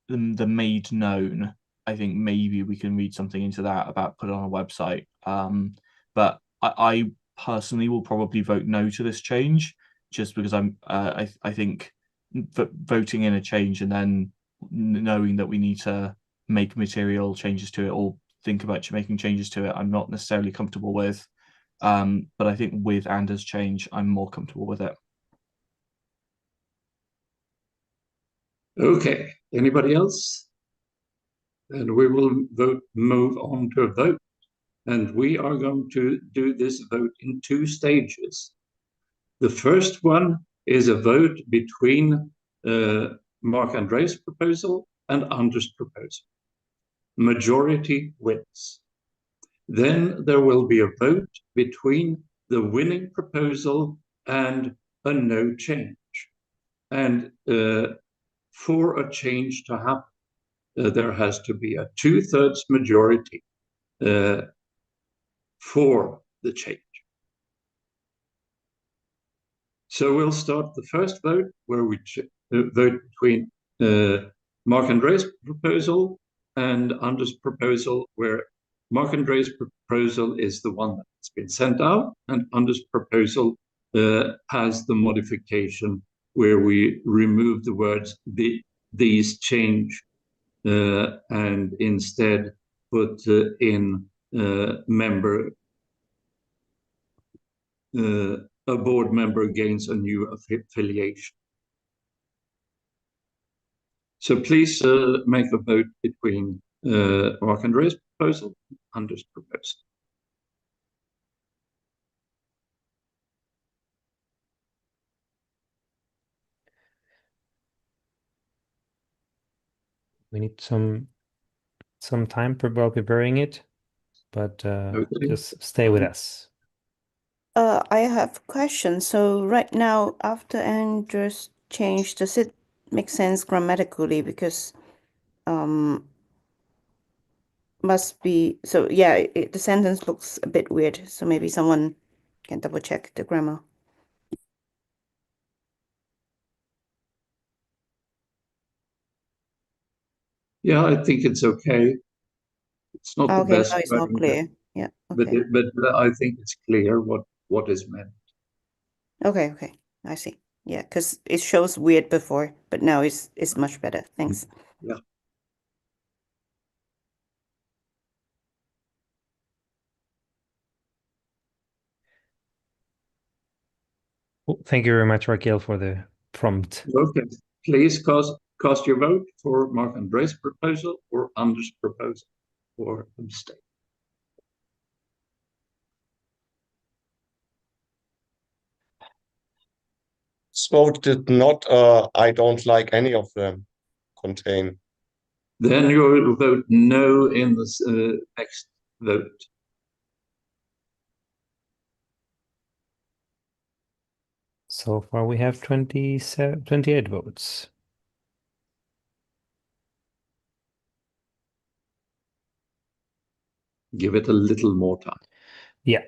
made known. I think maybe we can read something into that about put it on a website. But I personally will probably vote no to this change, just because I think voting in a change and then knowing that we need to make material changes to it or think about making changes to it, I'm not necessarily comfortable with. But I think with Anders' change, I'm more comfortable with it. Okay. Anybody else? And we will move on to a vote. And we are going to do this vote in 2 stages. The first one is a vote between Marc-Andre's proposal and Anders' proposal. Majority wins. Then there will be a vote between the winning proposal and a no change. And for a change to happen, there has to be a 2/3 majority for the change. So we'll start the first vote where we vote between Marc-Andre's proposal and Anders' proposal, where Marc-André's proposal is the one that's been sent out, and Anders' proposal has the modification where we remove the words these change and instead put in member a board member gains a new affiliation. So please make a vote between Marc-André's proposal and Anders' proposal. We need some time while preparing it, but Okay. just stay with us. I have a question. So right now, after Andrew's change, does it make sense grammatically? Because must be, so yeah, the sentence looks a bit weird. So maybe someone can double check the grammar. Yeah, I think it's okay. It's not the Okay, best now it's not wording, clear. Yeah, okay. but I think it's clear what is meant. Okay, I see. Yeah, because it shows weird before, but now it's much better. Thanks. Yeah. Well, thank you very much, Raquel, for the prompt. Okay. Please cast your vote for Marc-André's proposal or Anders' proposal, or abstain. Vote did not, I don't like any of them contain. Then you will vote no in the next vote. So far, we have 28 votes. Give it a little more time. Yeah,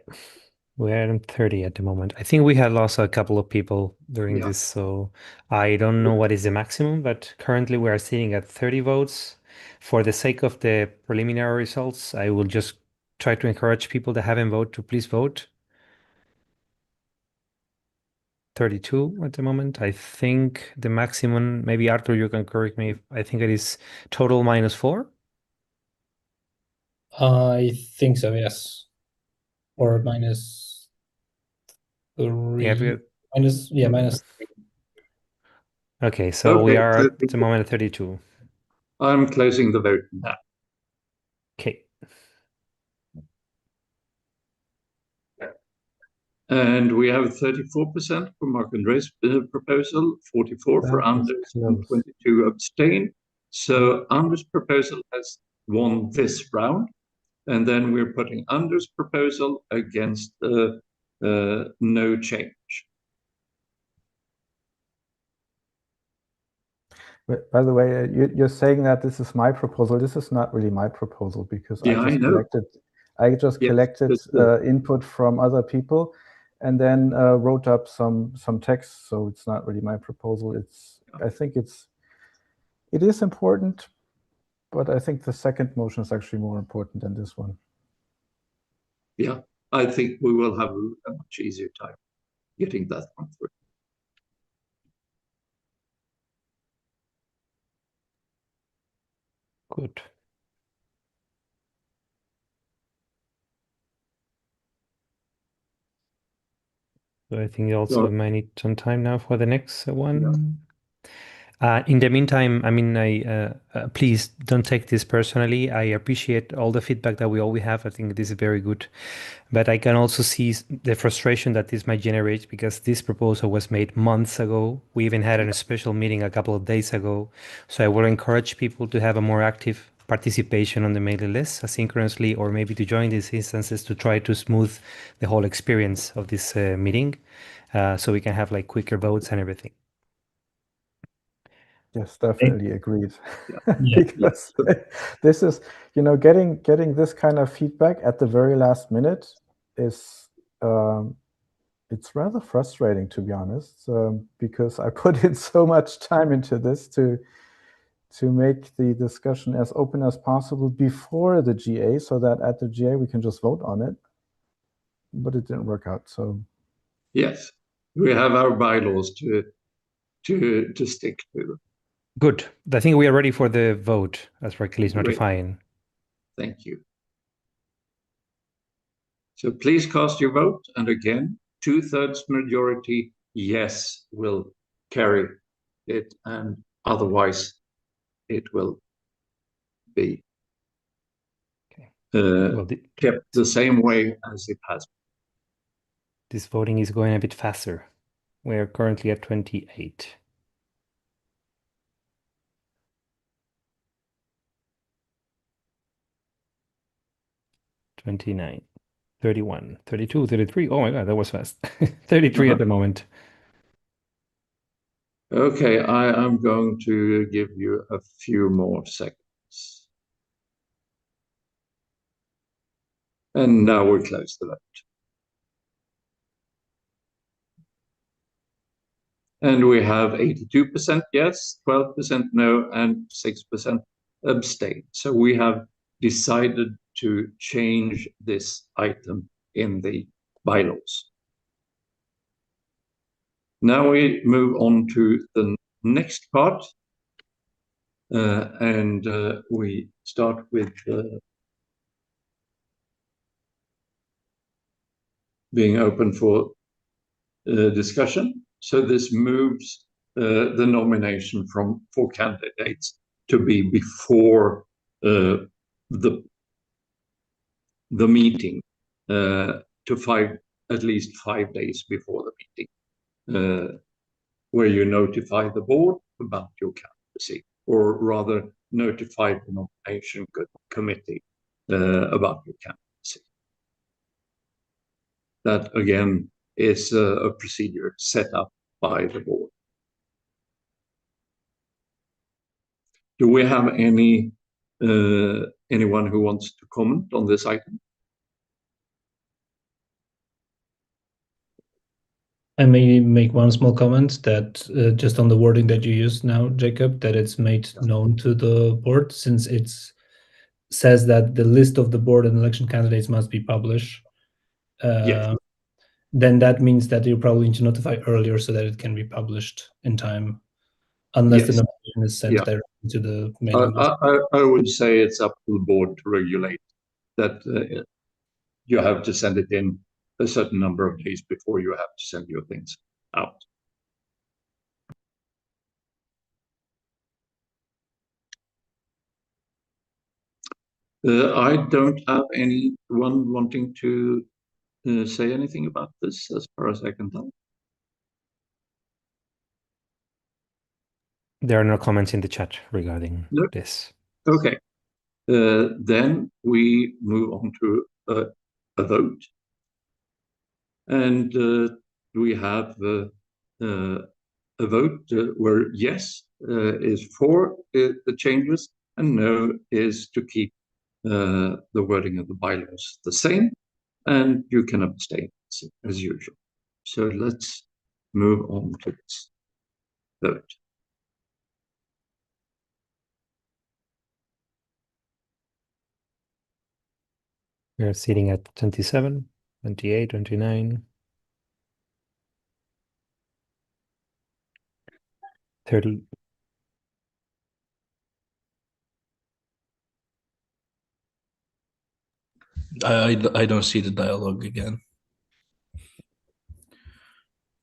we're at 30 at the moment. I think we had lost a couple of people during this, so I don't know what is the maximum, but currently we are sitting at 30 votes. For the sake of the preliminary results, I will just try to encourage people that haven't voted to please vote. 32 at the moment. I think the maximum, maybe Arthur, you can correct me, I think it is total -4. I think so, yes. Or -3. Yeah, -3. Okay, so we are at the moment at 32. I'm closing the vote now. Okay. And we have 34% for Marc-André's proposal, 44 for Anders, and 22 abstain. So Anders' proposal has won this round. And then we're putting Anders' proposal against no change. By the way, you're saying that this is my proposal. This is not really my proposal because Yeah, I just collected input from other people and then wrote up some text. So it's not really my proposal. I think it is important, but I think the second motion is actually more important than this one. Yeah, I think we will have a much easier time getting that one through. Good. So I think also we might need some time now for the next one. In the meantime, I mean, please don't take this personally. I appreciate all the feedback that we always have. I think this is very good. But I can also see the frustration that this might generate because this proposal was made months ago. We even had a special meeting a couple of days ago. So I will encourage people to have a more active participation on the mailing list asynchronously, or maybe to join these instances to try to smooth the whole experience of this meeting, so we can have like quicker votes and everything. Yes, definitely agreed. Because this is, getting this kind of feedback at the very last minute is, it's rather frustrating, to be honest, because I put in so much time into this to make the discussion as open as possible before the GA, so that at the GA we can just vote on it. But it didn't work out. So yes, we have our bylaws to stick to. Good. I think we are ready for the vote, as Raquel is notifying. Thank you. So please cast your vote, and again, 2/3 majority yes will carry it, and otherwise it will be kept the same way as it has. This voting is going a bit faster. We are currently at 28. $29, $31, $32, $33. Oh my God, that was fast. $33 at the moment. Okay, I am going to give you a few more seconds. And now we close the vote. And we have 82% yes, 12% no, and 6% abstain. So we have decided to change this item in the bylaws. Now we move on to the next part, and we start with being open for discussion. So this moves the nomination for candidates to be before the meeting, to at least 5 days before the meeting, where you notify the board about your candidacy, or rather notify the nomination committee about your candidacy. That again is a procedure set up by the board. Do we have anyone who wants to comment on this item? I may make one small comment that just on the wording that you used now, Jacob, that it's made known to the board, since it says that the list of the board and election candidates must be published. Yes. Then that means that you probably need to notify earlier so that it can be published in time, unless the notification is sent directly to the mailing list. I would say it's up to the board to regulate that you have to send it in a certain number of days before you have to send your things out. I don't have anyone wanting to say anything about this, as far as I can tell. There are no comments in the chat regarding this. Okay. Then we move on to a vote. And we have a vote where yes is for the changes and no is to keep the wording of the bylaws the same, and you can abstain as usual. So let's move on to this vote. We are sitting at 27, 28, 29, 30. I don't see the dialogue again.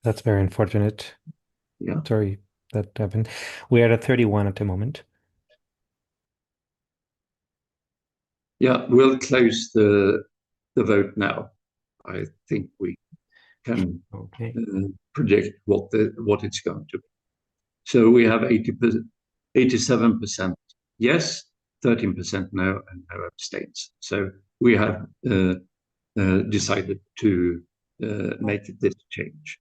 That's very unfortunate. Yeah. Sorry that happened. We are at 31 at the moment. Yeah, we'll close the vote now. I think we can predict what it's going to be. So we have 87% yes, 13% no, and no abstains. So we have decided to make this change.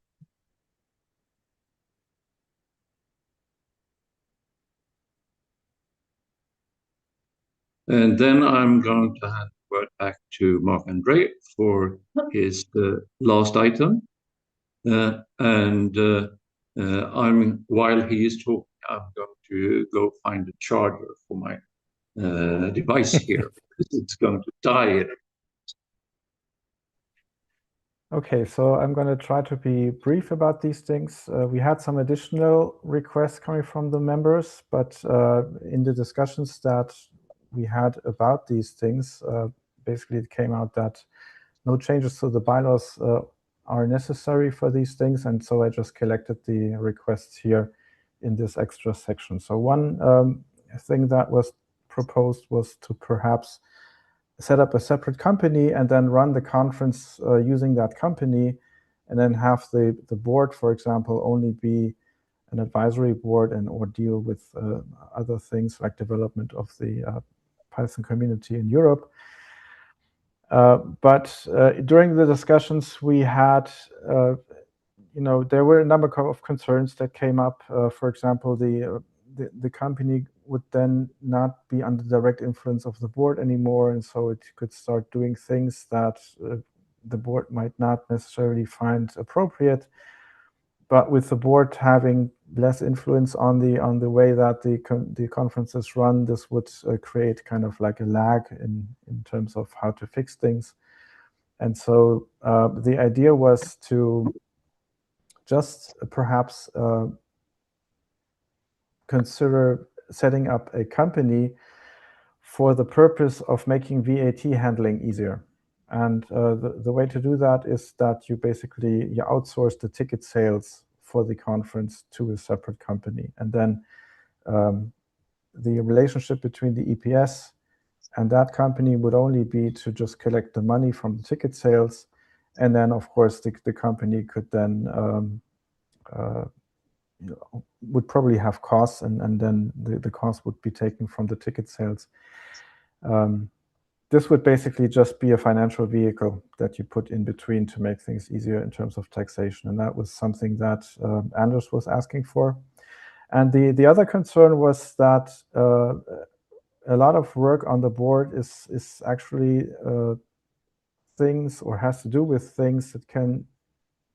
And then I'm going to hand the word back to Marc-André for his last item. While he is I'm going to go find a charger for my device here because it's going to die. Okay, so I'm going to try to be brief about these things. We had some additional requests coming from the members, but in the discussions that we had about these things, basically it came out that no changes to the bylaws are necessary for these things, and so I just collected the requests here in this extra section. So one thing that was proposed was to perhaps set up a separate company and then run the conference using that company, and then have the board, for example, only be an advisory board and or deal with other things like development of the Python community in Europe. But during the discussions we had, there were a number of concerns that came up. For example, the company would then not be under direct influence of the board anymore, and so it could start doing things that the board might not necessarily find appropriate. But with the board having less influence on the way that the conferences run, this would create kind of like a lag in terms of how to fix things. And so the idea was to just perhaps consider setting up a company for the purpose of making VAT handling easier. And the way to do that is that you basically outsource the ticket sales for the conference to a separate company. And then the relationship between the EPS and that company would only be to just collect the money from the ticket sales. And then, of course, the company could then would probably have costs, and then the cost would be taken from the ticket sales. This would basically just be a financial vehicle that you put in between to make things easier in terms of taxation. And that was something that Anders was asking for. And the other concern was that a lot of work on the board is actually things, or has to do with things that can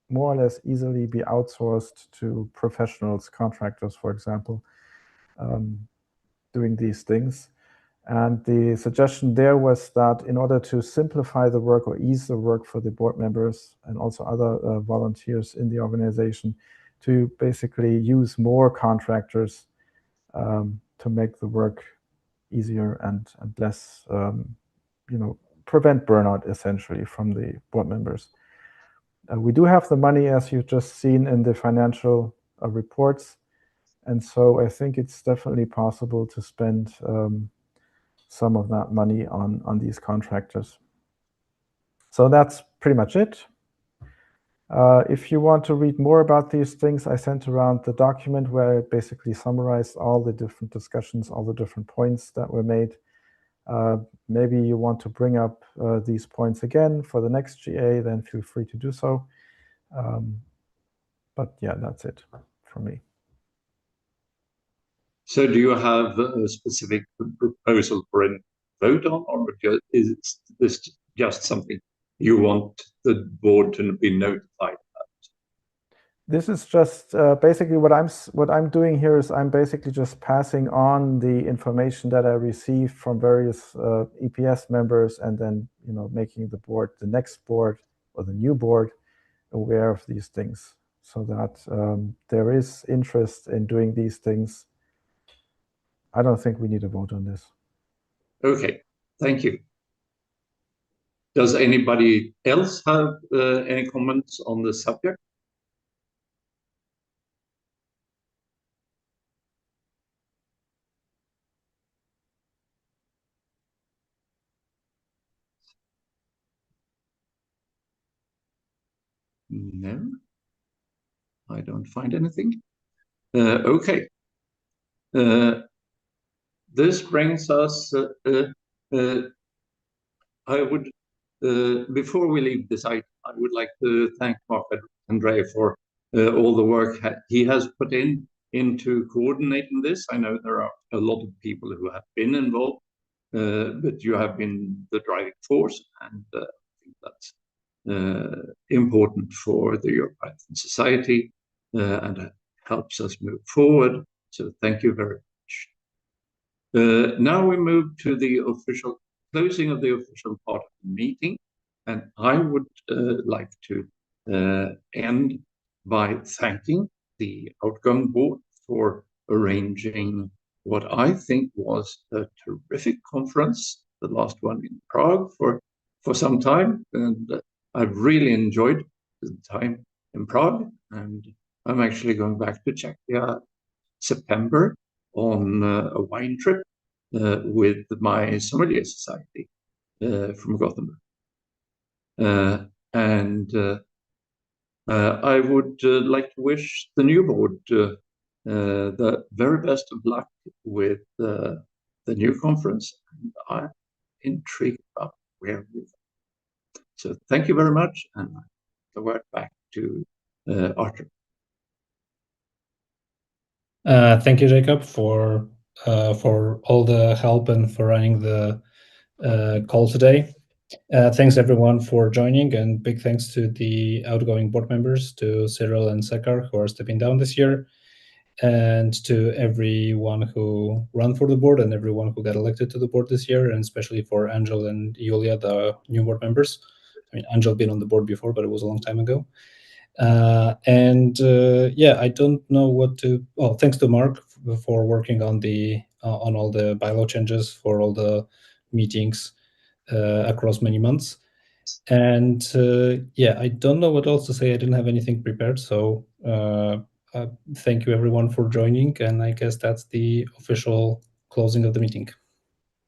more or less easily be outsourced to professionals, contractors, for example, doing these things. And the suggestion there was that in order to simplify the work or ease the work for the board members and also other volunteers in the organization, to basically use more contractors to make the work easier and less, prevent burnout essentially from the board members. We do have the money, as you've just seen in the financial reports. And so I think it's definitely possible to spend some of that money on these contractors. So that's pretty much it. If you want to read more about these things, I sent around the document where I basically summarized all the different discussions, all the different points that were made. Maybe you want to bring up these points again for the next GA, then feel free to do so. But yeah, that's it from me. So do you have a specific proposal for a vote on, or is this just something you want the board to be notified about? This is just basically what I'm doing here is I'm basically just passing on the information that I received from various EPS members, and then making the board, the next board or the new board, aware of these things, so that there is interest in doing these things. I don't think we need a vote on this. Okay, thank you. Does anybody else have any comments on the subject? No, I don't find anything. Okay. This brings us, I would, before we leave this item, I would like to thank Marc-André for all the work he has put into coordinating this. I know there are a lot of people who have been involved, but you have been the driving force, and I think that's important for the EuroPython Society and helps us move forward. So thank you very much. Now we move to the official closing of the official part of the meeting, and I would like to end by thanking the outgoing board for arranging what I think was a terrific conference, the last one in Prague for some time, and I've really enjoyed the time in Prague, and I'm actually going back to Czechia September on a wine trip with my sommelier society from Gothenburg. I would like to wish the new board the very best of luck with the new conference. And I'm intrigued about where we're going. So thank you very much, and the word back to Arthur. Thank you, Jacob, for all the help and for running the call today. Thanks everyone for joining, and big thanks to the outgoing board members, to Cyril and Sekar, who are stepping down this year, and to everyone who ran for the board and everyone who got elected to the board this year, and especially for Angel and Julia, the new board members. I mean, Angel had been on the board before, but it was a long time ago. Yeah, I don't know what to. Well, thanks to Mark for working on the on all the bylaw changes for all the meetings across many months. And yeah, I don't know what else to say. I didn't have anything prepared, so thank you everyone for joining, and I guess that's the official closing of the meeting.